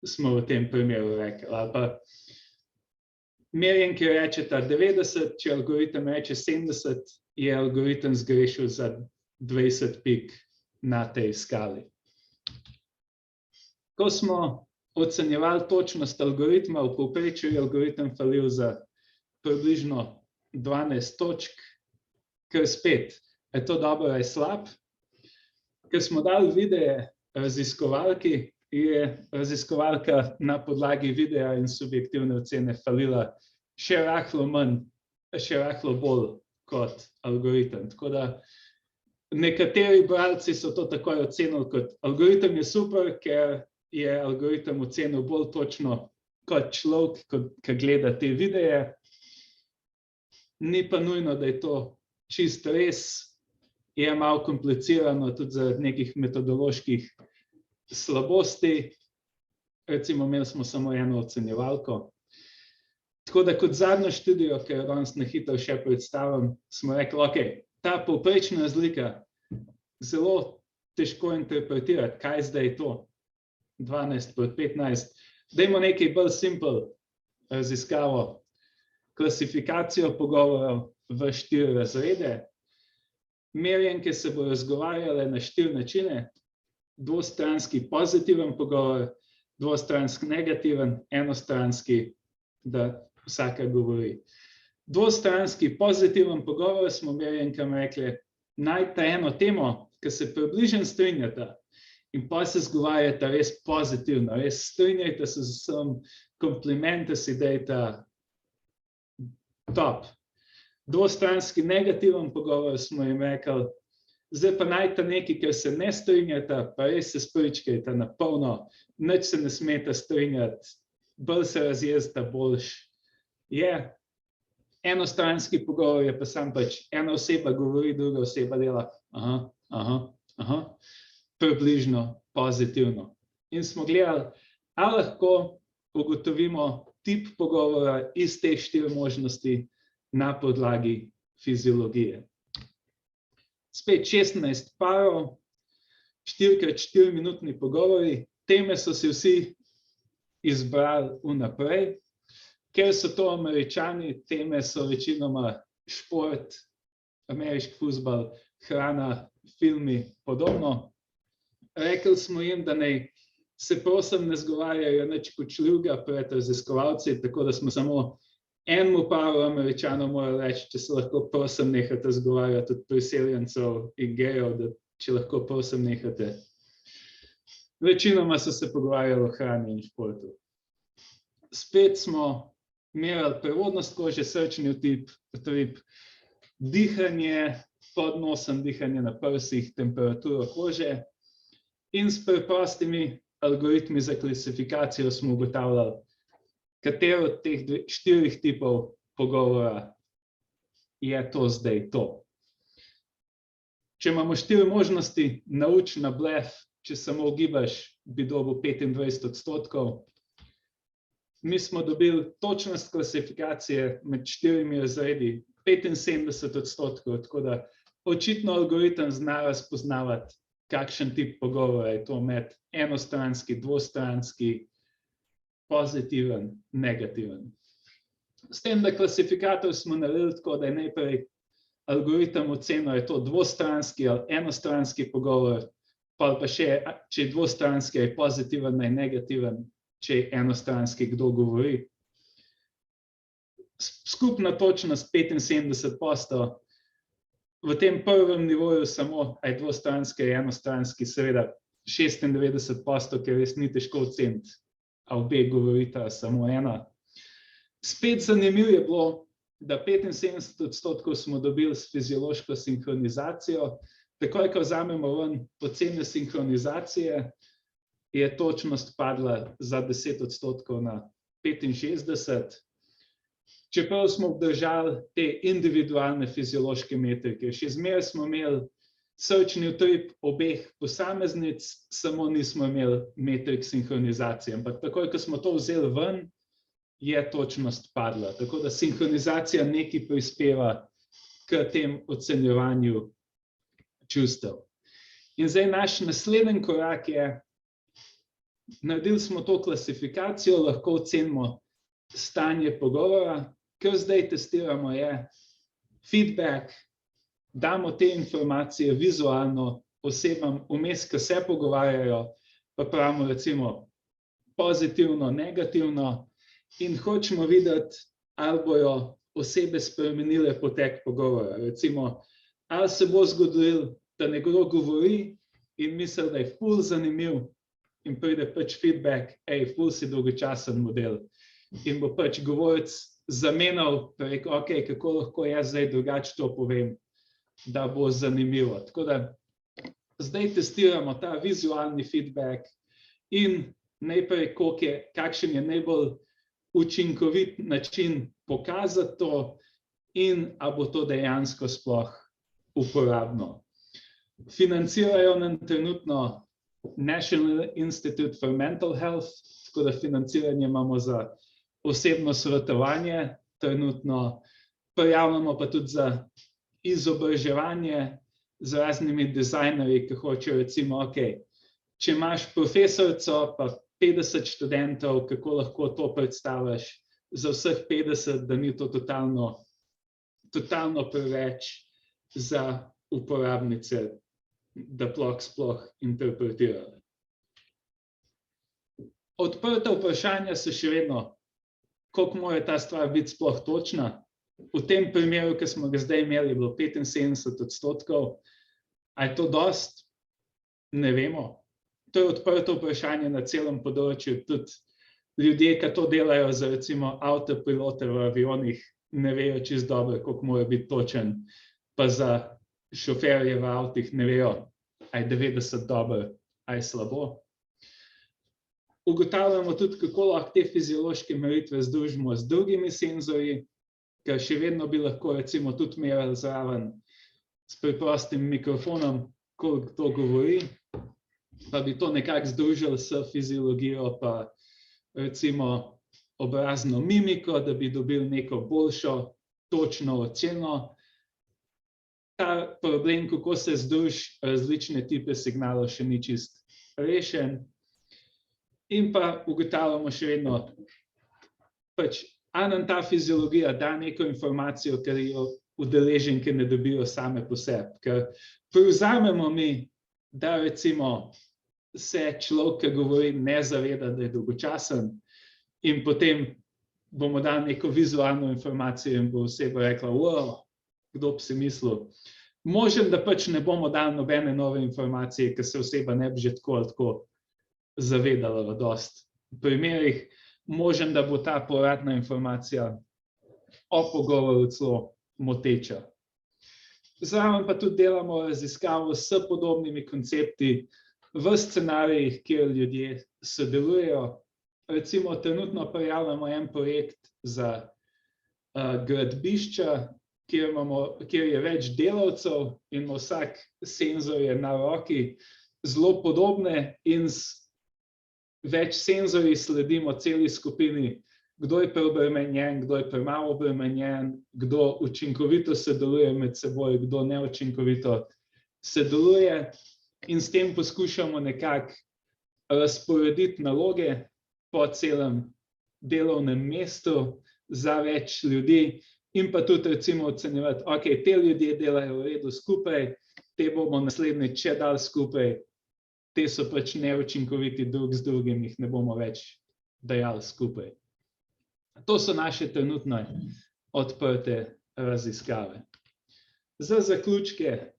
smo v tem primeru rekli. Ali pa merjenke rečeta 90, če algoritem reče 70, je algoritem zgrešil za 20 pik na tej skali. Ko smo ocenjevali točnost algoritma, v povprečju je algoritem falil za približno 12 točk, ker spet, je to dobro ali slab. Ker smo dali videe raziskovalki, je raziskovalka na podlagi videa in subjektivne ocene falila še rahlo manj, še rahlo bolj kot algoritem. Tako da nekateri bralci so to takoj ocenili kot algoritem je super, ker je algoritem ocenil bolj točno kot človek, ki gleda te videe. Ni pa nujno, da je to čisto res, je malo komplicirano tudi zaradi nekih metodoloških slabosti. Recimo, imeli smo samo eno ocenjevalko. Tako da kot zadnjo študijo, ki jo danes na hitro še predstavim, smo rekli, ok, ta povprečna razlika zelo težko interpretirati, kaj zdaj je to, 12 proti 15. Dajmo nekaj bolj simple raziskavo, klasifikacijo pogovorov v 4 razrede. Merjenke se bodo razgovarjale na 4 načine, dvostranski pozitiven pogovor, dvostranski negativen, enostranski, da vsaka govori. Dvostranski pozitiven pogovor smo merjenkam rekli, najte eno temo, ki se približno strinjata in pa se zgovarjata res pozitivno, res strinjajte se z vsem, komplimente si dajta, Top. Dvostranski negativen pogovor smo jim rekli, zdaj pa najte nekaj, ker se ne strinjata, pa res se spričkajte na polno, nič se ne smete strinjati, bolj se razjezita, boljš je. Enostranski pogovor je pa sam pač ena oseba govori, druga oseba dela približno pozitivno. In smo gledali, ali lahko ugotovimo tip pogovora iz teh 4 možnosti na podlagi fiziologije. Spet 16 parov, 4x4 minutni pogovori, teme so si vsi izbrali vnaprej. Ker so to Američani, teme so večinoma šport, ameriški fuzbal, hrana, filmi, podobno. Rekli smo jim, da naj se prosim ne zgovarjajo nič kočljivega pred raziskovalci, tako da smo samo enemu paru Američanov morali reči, če se lahko prosim nehate zgovarjati tudi priseljencev in gejev, da če lahko prosim nehate. Večinoma so se pogovarjali o hrani in športu. Spet smo merili prevodnost kože, srčni utrip, dihanje pod nosom, dihanje na prsih, temperaturo kože in s preprostimi algoritmi za klasifikacijo smo ugotavljali, katero od teh 4 tipov pogovora je to zdaj to. Če imamo 4 možnosti, nauči na blef, če samo ugibaš, bi dobil 25%. Mi smo dobili točnost klasifikacije med 4 razredi 75%, tako da očitno algoritem zna razpoznavati, kakšen tip pogovora je to med enostranski, dvostranski, pozitiven, negativen. S tem, da klasifikator smo naredili tako, da je najprej algoritem ocenil, je to dvostranski ali enostranski pogovor, pa še, če je dvostranski, je pozitiven ali negativen, če je enostranski, kdo govori. Skupna točnost 75%, v tem prvem nivoju samo, je dvostranski ali enostranski, seveda 96%, ker res ni težko oceniti, a obe govorita samo ena. Spet zanimivo je bilo, da 75% smo dobili s fiziološko sinhronizacijo, takoj, ko vzamemo ven ocene sinhronizacije, je točnost padla za 10% na 65%. Čeprav smo obdržali te individualne fiziološke metrike, še zmeraj smo imeli srčni utrip obeh posameznic, samo nismo imeli metrik sinhronizacije. Ampak takoj, ko smo to vzeli ven, je točnost padla. Tako da sinhronizacija nekaj prispeva k tem ocenjevanju čustev. In zdaj naš naslednji korak je, naredili smo to klasifikacijo, lahko ocenimo stanje pogovora. Kar zdaj testiramo je feedback, damo te informacije vizualno osebam vmes, ki se pogovarjajo, pa pravimo recimo pozitivno, negativno in hočemo videti, ali bojo osebe spremenile potek pogovora. Recimo, ali se bo zgodilo, da nekdo govori in misli, da je ful zanimiv in pride pač feedback, ful si dolgočasen model. In bo pač govorec zamenjal, rekel, ok, kako lahko jaz zdaj drugače to povem, da bo zanimivo. Tako da zdaj testiramo ta vizualni feedback in najprej, kakšen je najbolj učinkovit način pokazati to in a bo to dejansko sploh uporabno. Financirajo nam trenutno National Institute for Mental Health, tako da financiranje imamo za osebno svetovanje, trenutno prijavljamo pa tudi za izobraževanje z raznimi dizajnerji, ki hočejo recimo, ok, če imaš profesorico pa 50 študentov, kako lahko to predstaviš za vseh 50, da ni to totalno preveč za uporabnice, da sploh interpretirajo. Odprta vprašanja so še vedno, koliko mora ta stvar biti sploh točna. V tem primeru, ki smo ga zdaj imeli, je bilo 75%. A je to dost? Ne vemo. To je odprto vprašanje na celem področju. Tudi ljudje, ki to delajo za recimo avtopilote v avionih, ne vejo čisto dobro, koliko mora biti točen, pa za šoferje v avtih ne vejo, aj 90 dobro, aj slabo. Ugotavljamo tudi, kako lahko te fiziološke meritve združimo z drugimi senzorji, ker še vedno bi lahko recimo tudi merili zraven s preprostim mikrofonom, koliko to govori, pa bi to nekako združili s fiziologijo, pa recimo obrazno mimiko, da bi dobili neko boljšo, točno oceno. Ta problem, kako se združi različne tipe signalov, še ni čist rešen. In pa ugotavljamo še vedno, a nam ta fiziologija da neko informacijo, ker jo udeleženke ne dobijo same po sebi. Ker prevzamemo mi, da recimo se človek, ki govori, ne zaveda, da je dolgočasen, in potem bomo dali neko vizualno informacijo in bo oseba rekla, wow, kdo bi si mislil. Možem, da ne bomo dali nobene nove informacije, ker se oseba ne bi že tako ali tako zavedala v dosti primerih. Možem, da bo ta povratna informacija o pogovoru celo moteča. Zraven pa tudi delamo raziskavo s podobnimi koncepti v scenarijih, kjer ljudje sodelujejo. Recimo, trenutno prijavljamo en projekt za gradbišča, kjer je več delavcev in vsak senzor je na roki zelo podobne in več senzorji sledimo celi skupini, kdo je preobremenjen, kdo je premalo obremenjen, kdo učinkovito sodeluje med seboj, kdo neučinkovito sodeluje, in s tem poskušamo nekako razporediti naloge po celem delovnem mestu za več ljudi in pa tudi recimo ocenjevati, ok, te ljudje delajo v redu skupaj, te bomo naslednjič še dali skupaj, te so neučinkoviti drug z drugim, jih ne bomo več dajali skupaj. To so naše trenutno odprte raziskave. Za zaključke,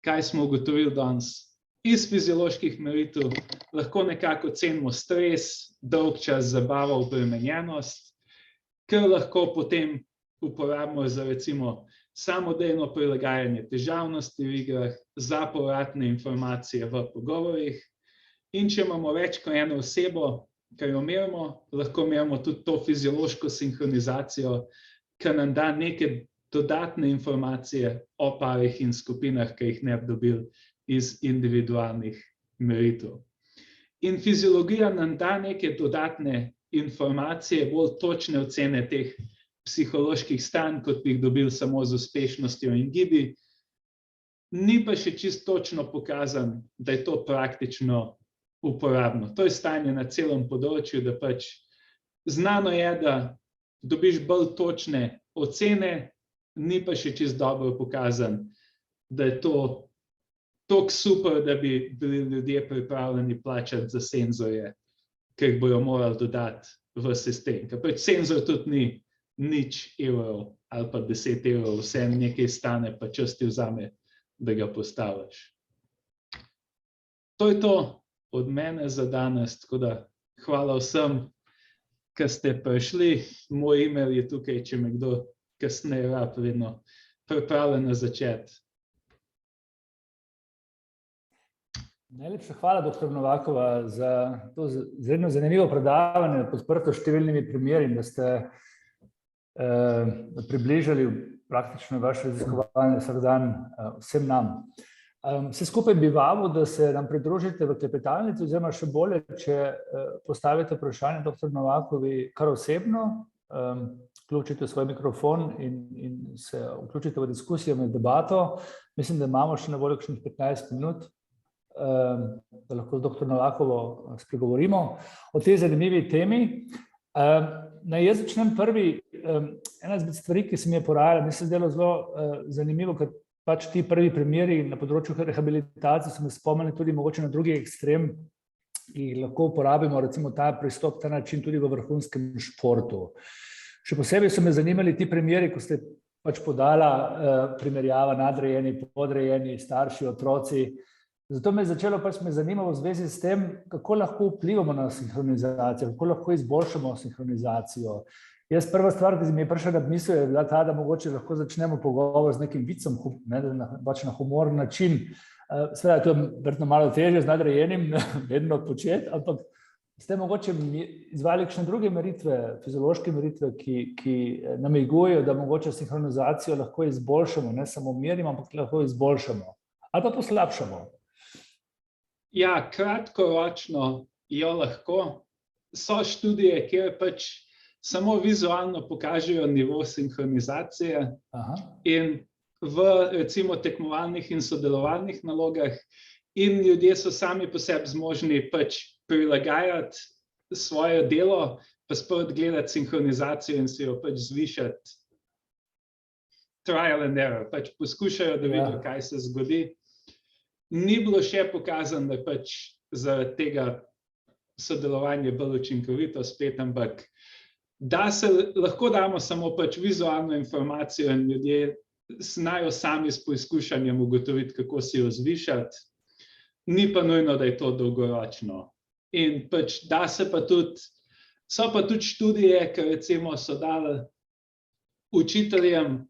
kaj smo ugotovili danes? Iz fizioloških meritev lahko nekako ocenimo stres, dolg čas, zabavo, obremenjenost, kar lahko potem uporabimo za recimo samodejno prilagajanje težavnosti v igrah, za povratne informacije v pogovorih. In če imamo več kot eno osebo, ki jo merimo, lahko merimo tudi to fiziološko sinhronizacijo, ki nam da neke dodatne informacije o parih in skupinah, ki jih ne bi dobili iz individualnih meritev. In fiziologija nam da neke dodatne informacije, bolj točne ocene teh psiholoških stanj, kot bi jih dobili samo z uspešnostjo in gibi. Ni pa še čisto točno pokazano, da je to praktično uporabno. To je stanje na celem področju, da znano je, da dobiš bolj točne ocene, ni pa še čisto dobro pokazano, da je to tako super, da bi bili ljudje pripravljeni plačati za senzorje, ki jih bojo morali dodati v sistem. Ker senzor tudi ni nič evrov ali pa 10 evrov, vse nekaj stane, pa čas ti vzame, da ga postaviš. To je to od mene za danes, tako da hvala vsem, ki ste prišli. Moj email je tukaj, če me kdo kasneje rab, vedno pripravljen na začeti. Najlepša hvala, dr. Novakova, za to izredno zanimivo predavanje, podprto s številnimi primeri, da ste približali praktično vaš raziskovalni vsakdan vsem nam. Vse skupaj bi vabil, da se nam pridružite v klepetalnici, oziroma še bolje, če postavite vprašanje dr. Novakovi kar osebno, vključite svoj mikrofon in se vključite v diskusijo, med debato. Mislim, da imamo še na voljo kakšnih 15 minut, da lahko z dr. Novakovo spregovorimo o tej zanimivi temi. Naj jaz začnem prvi. Ena izmed stvari, ki se mi je porajala, mi se zdelo zelo zanimivo, ker ti prvi primeri na področju rehabilitacije so me spomnili tudi mogoče na drugi ekstrem, ki lahko uporabimo recimo ta pristop, ta način tudi v vrhunskem športu. Še posebej so me zanimali ti primeri, ko ste podala primerjava nadrejeni, podrejeni, starši, otroci. Zato me je začelo zanimalo v zvezi s tem, kako lahko vplivamo na sinhronizacijo, kako lahko izboljšamo sinhronizacijo. Jaz prva stvar, ki mi je prišla na misel, je bila ta, da mogoče lahko začnemo pogovor z nekim vicom, pač na humoren način. Seveda, to je verjetno malo težje z nadrejenim vedno početi, ampak ste mogoče izvali kakšne druge meritve, fiziološke meritve, ki namigujejo, da mogoče sinhronizacijo lahko izboljšamo, ne samo merimo, ampak lahko izboljšamo ali pa poslabšamo? Ja, kratkoročno jo lahko. So študije, kjer pač samo vizualno pokažejo nivo sinhronizacije. Aha. In v recimo tekmovalnih in sodelovalnih nalogah in ljudje so sami po sebi zmožni pač prilagajati svoje delo, pa sproti gledati sinhronizacijo in si jo pač zvišati. Trial and error, pač poskušajo, da vidijo, kaj se zgodi. Ni bilo še pokazano, da pač zaradi tega sodelovanje bolj učinkovito spet, ampak lahko damo samo pač vizualno informacijo in ljudje znajo sami s poizkušanjem ugotoviti, kako si jo zvišati. Ni pa nujno, da je to dolgoročno. In pač so pa tudi študije, ki recimo so dali učiteljem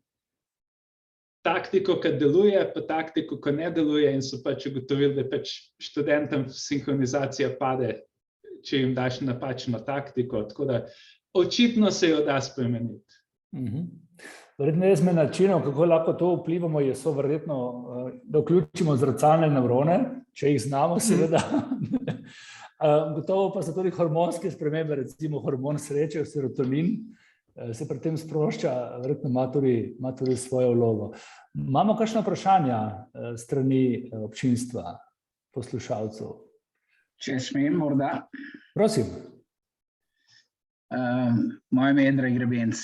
taktiko, ki deluje, pa taktiko, ki ne deluje in so pač ugotovili, da pač študentom sinhronizacija pade, če jim daš napačno taktiko. Tako da očitno se jo da spremeniti. Verjetno jaz med načinov, kako lahko to vplivamo, so verjetno, da vključimo zrcalne nevrone, če jih znamo, seveda. Gotovo pa so tudi hormonske spremembe, recimo hormon sreče, serotonin, se pri tem sprošča, verjetno ima tudi svojo vlogo. Imamo kakšna vprašanja strani občinstva, poslušalcev? Če smem, morda. Prosim. Moje ime je Andrej Grebenc,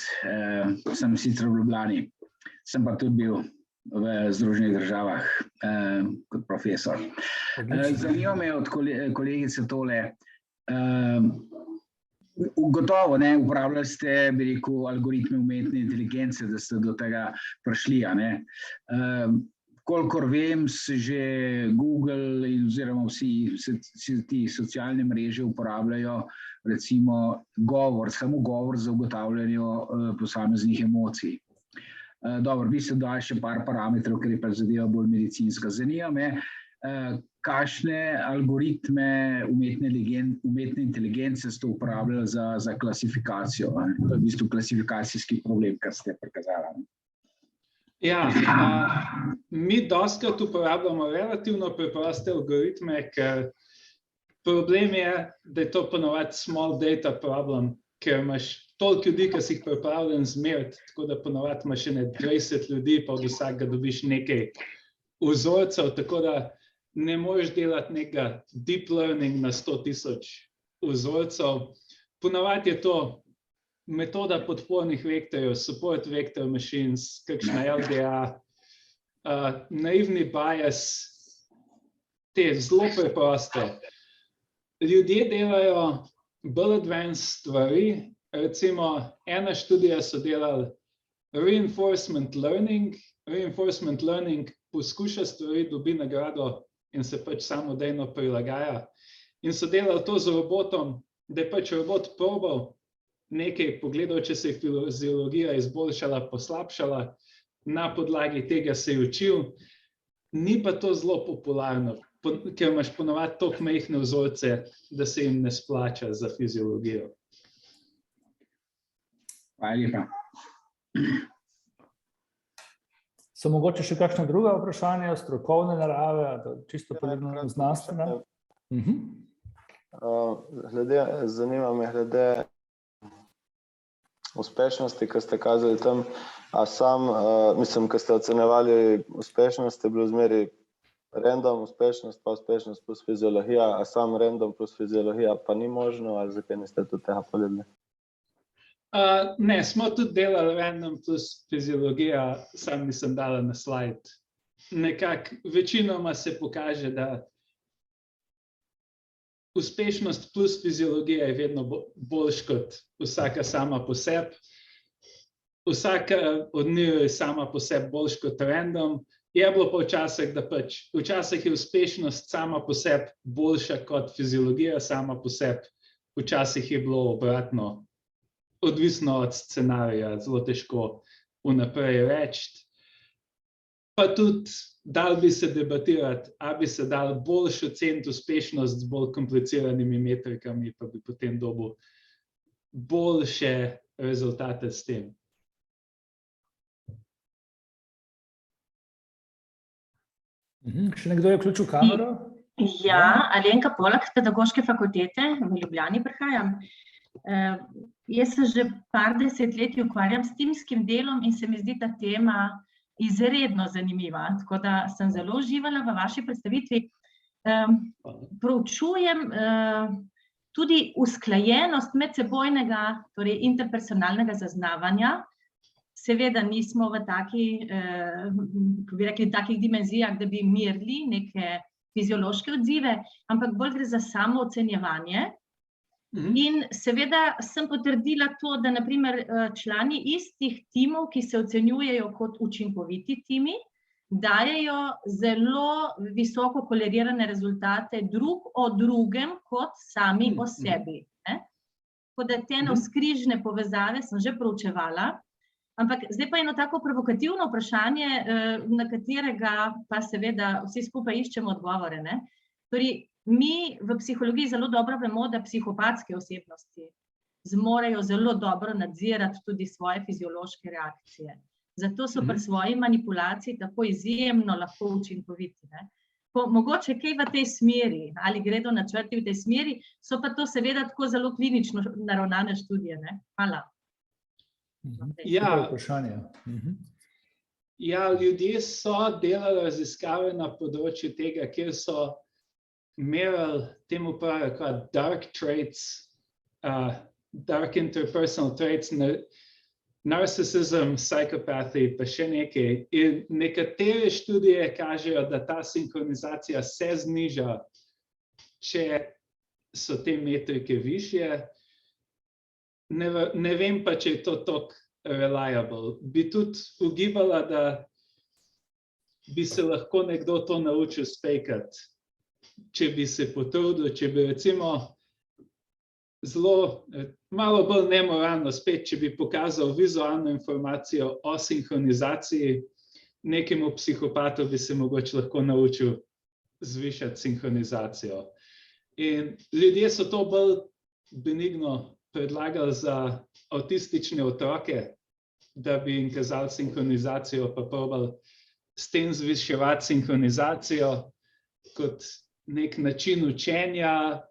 sem sicer v Ljubljani, sem pa tudi bil v Združenih državah kot profesor. Zanima me od kolegice tole, gotovo uporabljali ste, bi rekel, algoritme umetne inteligence, da ste do tega prišli, a ne? Kolikor vem, se že Google oziroma vsi ti socialne mreže uporabljajo recimo samo govor za ugotavljanje posameznih emocij. Dobro, vi ste dali še par parametrov, ker je pa zadeva bolj medicinska. Zanima me, kakšne algoritme umetne inteligence ste uporabljali za klasifikacijo. To je v bistvu klasifikacijski problem, kar ste prikazali. Ja, mi dostikrat uporabljamo relativno preproste algoritme, ker problem je, da je to ponovadi small data problem, ker imaš toliko ljudi, ki si jih pripravljen zmeriti, tako da ponovadi imaš 20 ljudi, pa od vsakega dobiš nekaj vzorcev, tako da ne moreš delati nekega deep learning na 100,000 vzorcev. Ponovadi je to metoda podpornih vektorjev, support vector machines, kakšna LDA, naivni bias, te zelo preproste. Ljudje delajo bolj advanced stvari, recimo ena študija so delali reinforcement learning. Reinforcement learning poskuša stvari, dobi nagrado in se pač samodejno prilagaja. In so delali to z robotom, da je pač robot probal nekaj pogledal, če se je fiziologija izboljšala, poslabšala, na podlagi tega se je učil. Ni pa to zelo popularno, ker imaš ponovadi toliko majhne vzorce, da se jim ne splača za fiziologijo. Hvala lepa. So mogoče še kakšna druga vprašanja, strokovne narave, čisto podobno znanstvene? Zanima me glede uspešnosti, ki ste kazali tam, a ko ste ocenjevali uspešnost, je bilo zmeri random uspešnost pa uspešnost plus fiziologija, a sam random plus fiziologija pa ni možno, ali zakaj niste tudi tega povedali? Ne, smo tudi delali random plus fiziologija, sam nisem dala na slajd. Nekako večinoma se pokaže, da uspešnost plus fiziologija je vedno boljš kot vsaka sama po sebi. Vsaka od njih je sama po sebi boljš kot random. Je bilo pa včasih, da pač včasih je uspešnost sama po sebi boljša kot fiziologija sama po sebi. Včasih je bilo obratno. odvisno od scenarija, zelo težko vnaprej reči. Pa tudi dal bi se debatirati, a bi se dal boljš oceniti uspešnost z bolj kompliciranimi metrikami, pa bi potem dobil boljše rezultate s tem. Še nekdo je vključil kamero? Ja, Alenka Polak, Pedagoške fakultete, v Ljubljani prihajam. Jaz se že par desetletij ukvarjam s timskim delom in se mi zdi ta tema izredno zanimiva, tako da sem zelo uživala v vaši predstavitvi. Proučujem tudi usklajenost medsebojnega, torej interpersonalnega zaznavanja. Seveda nismo v takih dimenzijah, da bi merili neke fiziološke odzive, ampak bolj gre za samo ocenjevanje. In seveda sem potrdila to, da na primer člani istih timov, ki se ocenjujejo kot učinkoviti timi, dajejo zelo visoko kolerirane rezultate drug o drugem kot sami o sebi. Tako da te navzkrižne povezave sem že proučevala, ampak zdaj pa eno tako provokativno vprašanje, na katerega pa seveda vsi skupaj iščemo odgovore. Torej, mi v psihologiji zelo dobro vemo, da psihopatske osebnosti zmorejo zelo dobro nadzirati tudi svoje fiziološke reakcije. Zato so pri svoji manipulaciji tako izjemno lahko učinkoviti. Mogoče kaj v tej smeri, ali gredo načrti v tej smeri, so pa to seveda tako zelo klinično naravnane študije. Hvala. Ja, ljudje so delali raziskave na področju tega, kjer so merili, temu pravijo kot dark traits, dark interpersonal traits, narcissism, psychopathy, pa še nekaj. In nekatere študije kažejo, da ta sinhronizacija se zniža, če so te metrike višje. Ne vem pa, če je to tako reliable. Bi tudi ugibala, da bi se lahko nekdo to naučil spejkati, če bi se potrudil, če bi recimo zelo, malo bolj nemoralno spet, če bi pokazal vizualno informacijo o sinhronizaciji, nekemu psihopatu bi se mogoče lahko naučil zvišati sinhronizacijo. In ljudje so to bolj benigno predlagali za avtistične otroke, da bi jim kazali sinhronizacijo, pa probali s tem zviševati sinhronizacijo kot nek način učenja.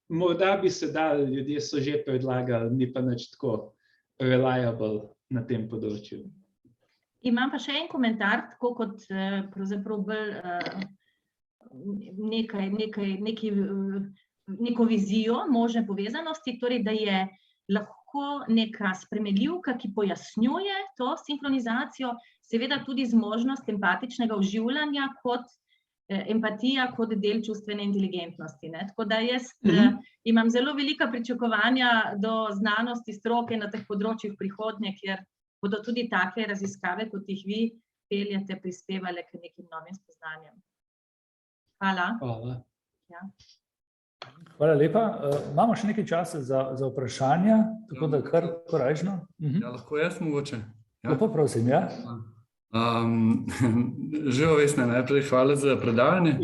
Morda bi se dali, ljudje so že predlagali, ni pa nič tako reliable na tem področju. Imam pa še en komentar, tako kot pravzaprav bolj neko vizijo možne povezanosti, torej da je lahko neka spremenljivka, ki pojasnjuje to sinhronizacijo, seveda tudi zmožnost empatičnega vživljanja kot empatija kot del čustvene inteligentnosti. Tako da jaz imam zelo velika pričakovanja do znanosti, stroke na teh področjih prihodnje, kjer bodo tudi take raziskave, kot jih vi peljete, prispevale k nekim novim spoznanjem. Hvala. Hvala lepa. Imamo še nekaj časa za vprašanja, tako da kar korajžno. Ja, lahko jaz mogoče. Lepo prosim, ja. Živo, Vesna, najprej hvala za predavanje.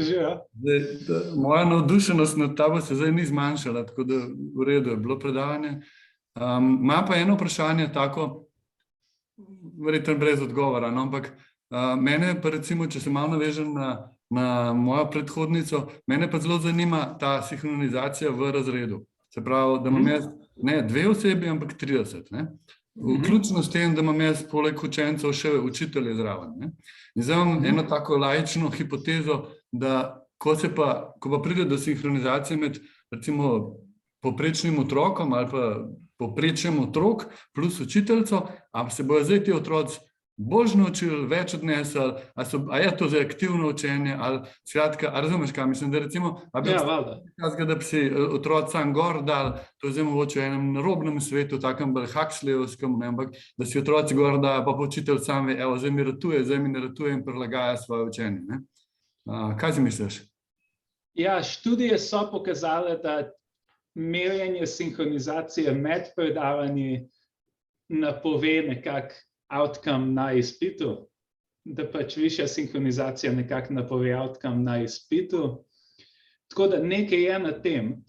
Moja navdušenost nad tabo se zdaj ni zmanjšala, tako da v redu je bilo predavanje. Ima pa eno vprašanje tako, verjetno brez odgovora, ampak mene pa recimo, če se malo navežem na mojo predhodnico, mene pa zelo zanima ta sinhronizacija v razredu. Se pravi, da imam jaz ne 2 osebi, ampak 30, vključno s tem, da imam jaz poleg učencev še učitelje zraven. In zdaj imam eno tako laično hipotezo, da ko pa pride do sinhronizacije med recimo povprečnim otrokom ali pa povprečjem otrok plus učiteljco, a se bojo zdaj ti otroci bolj naučili, več odnesli, a je to za aktivno učenje, ali skratka, a razumeš, kaj mislim, da recimo, da bi si otroci sam gor dal, to je zdaj mogoče v enem narobnem svetu, takem bolj Huxleyovskem, ampak da si otroci gor da, pa učitelj sam ve, evo, zdaj mi ne ratuje in prilagaja svoje učenje. Kaj si misliš? Ja, študije so pokazale, da merjenje sinhronizacije med predavanji napove nekak outcome na izpitu, da pač višja sinhronizacija nekako napove outcome na izpitu. Tako da nekaj je na tem.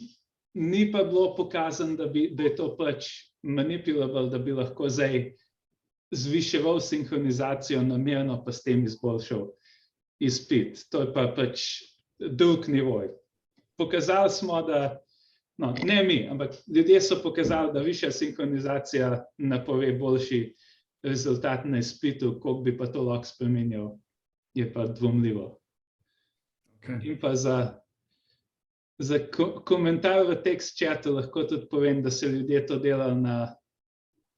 Ni pa bilo pokazano, da je to pač manipulable, da bi lahko zdaj zviševal sinhronizacijo namerno, pa s tem izboljšal izpit. To je pa pač drug nivoj. Pokazali smo, da, no, ne mi, ampak ljudje so pokazali, da višja sinhronizacija napove boljši rezultat na izpitu, koliko bi pa to lahko spremenjal, je pa dvomljivo. In pa za komentar v tekst chatu lahko tudi povem, da se ljudje to delali na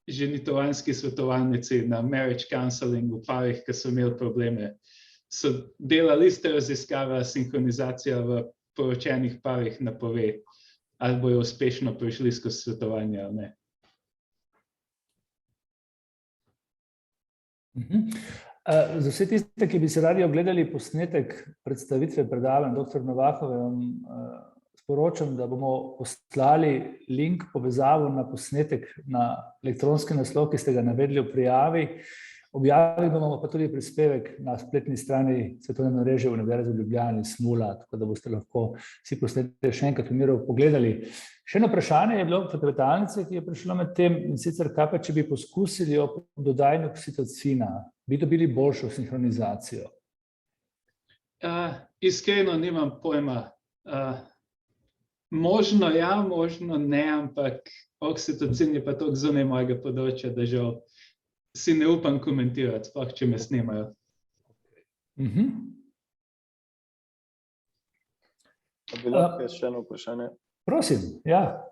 ženitovanjski svetovalnici, na marriage counseling v parih, ki so imeli probleme. So delali iste raziskave, sinhronizacija v poročenih parih napove, ali bojo uspešno prišli skozi svetovanje ali ne. Za vse tiste, ki bi se radi ogledali posnetek predstavitve predavanj dr. Novakove, vam sporočam, da bomo poslali link, povezavo na posnetek na elektronski naslov, ki ste ga navedli v prijavi. Objavili bomo pa tudi prispevek na spletni strani Svetovne mreže Univerze v Ljubljani Smula, tako da boste lahko vsi posnetek še enkrat v miru pogledali. Še eno vprašanje je bilo v klepetalnici, ki je prišlo med tem, in sicer kaj pa, če bi poskusili ob dodajanju oksitocina, bi dobili boljšo sinhronizacijo? Iskreno nimam pojma. Možno ja, možno ne, ampak oksitocin je pa toliko zunaj mojega področja, da žal si ne upam komentirati, sploh če me snemajo. Bi lahko še eno vprašanje? Prosim, ja.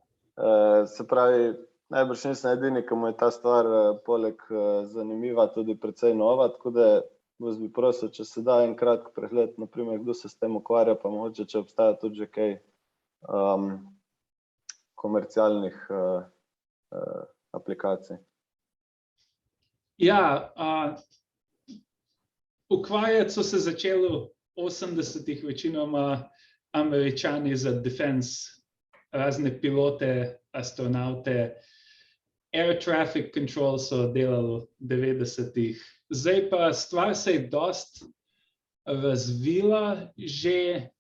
Se pravi, najbrž nisem edini, ki mu je ta stvar poleg zanimiva tudi precej nova, tako da vas bi prosil, če se da en kratek pregled, naprimer, kdo se s tem ukvarja, pa mogoče, če obstaja tudi že kaj komercialnih aplikacij. Ja, ukvarjati so se začeli v 80-ih večinoma Američani za defense, razne pilote, astronaute, air traffic control so delali v 90-ih. Zdaj pa stvar se je dosti razvila. Že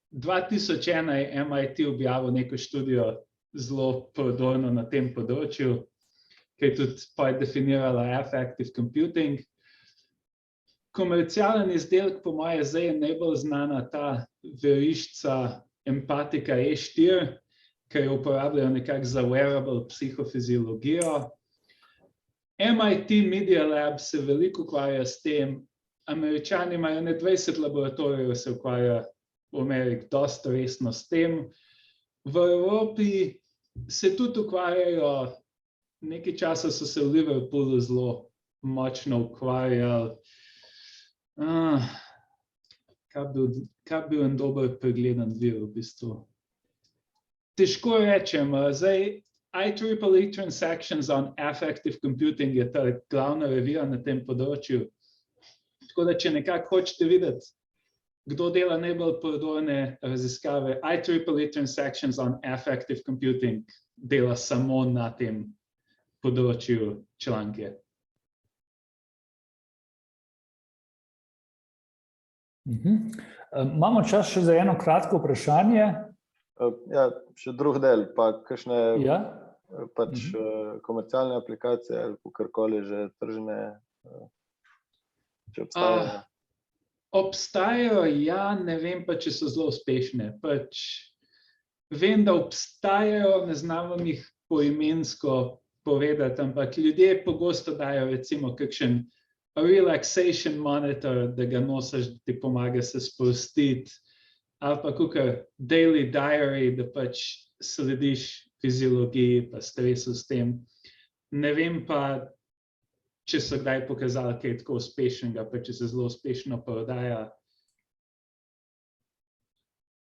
2001 je MIT objavil neko študijo zelo prodorno na tem področju, ki je tudi definirala affective computing. Komercialen izdelek, po moje, zdaj je najbolj znana ta verižica empatika E4, ki jo uporabljajo nekako za wearable psihofiziologijo. MIT Media Lab se veliko ukvarja s tem. Američani imajo 20 laboratorijev, se ukvarja v Ameriki dosti resno s tem. V Evropi se tudi ukvarjajo. Nekaj časa so se v Liverpoolu zelo močno ukvarjali. Kaj bil en dober pregledan vir v bistvu? Težko rečem. Zdaj, IEEE Transactions on Affective Computing je ta glavna revija na tem področju. Tako da, če nekako hočete videti, kdo dela najbolj prodorne raziskave, IEEE Transactions on Affective Computing dela samo na tem področju članke. Imamo čas še za eno kratko vprašanje. Ja, še drug del, pa kakšne pač komercialne aplikacije ali kakorkoli že tržne, če obstajajo. Obstajajo, ja, ne vem pa, če so zelo uspešne. Pač vem, da obstajajo, ne znam vam jih poimensko povedati, ampak ljudje pogosto dajo recimo kakšen relaxation monitor, da ga nosiš, da ti pomaga se sprostiti, ali pa kakor daily diary, da pač slediš fiziologiji pa stresu s tem. Ne vem pa, če so kdaj pokazali kaj tako uspešnega, pa če se zelo uspešno prodaja.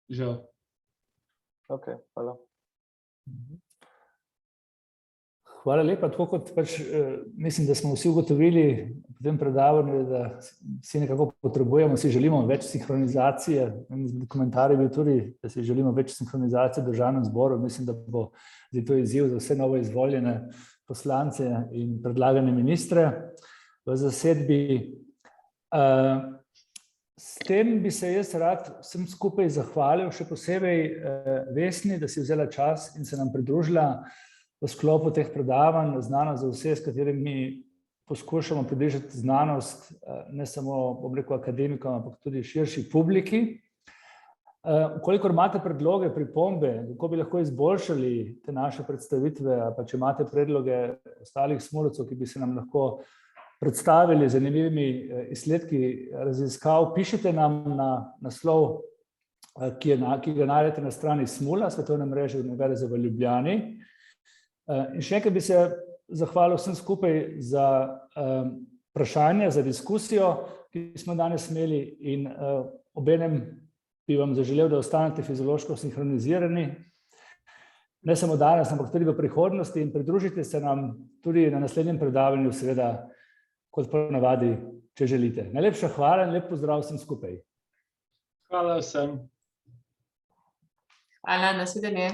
Žal. Ok, hvala. Hvala lepa. Tako kot mislim, da smo vsi ugotovili v tem predavanju, da vsi nekako potrebujemo, si želimo več sinhronizacije. Komentar je bil tudi, da si želimo več sinhronizacije v Državnem zboru. Mislim, da bo zdaj to izziv za vse novo izvoljene poslance in predlagane ministre v zasedbi. S tem bi se jaz rad vsem skupaj zahvalil, še posebej Vesni, da si vzela čas in se nam pridružila v sklopu teh predavanj, znanost za vse, s katerimi poskušamo približati znanost ne samo, bom rekel, akademikom, ampak tudi širši publiki. Kolikor imate predloge, pripombe, kako bi lahko izboljšali te naše predstavitve, pa če imate predloge ostalih smolovcev, ki bi se nam lahko predstavili z zanimivimi izsledki raziskav, pišite nam na naslov, ki ga najdete na strani SMUL-a, Svetovne mreže Univerze v Ljubljani. In še enkrat bi se zahvalil vsem skupaj za vprašanje, za diskusijo, ki smo danes imeli, in obenem bi vam zaželel, da ostanete fiziološko sinhronizirani, ne samo danes, ampak tudi v prihodnosti, in pridružite se nam tudi na naslednjem predavanju, seveda, kot ponavadi, če želite. Najlepša hvala in lep pozdrav vsem skupaj. Hvala vsem. Hvala, nasvidenje.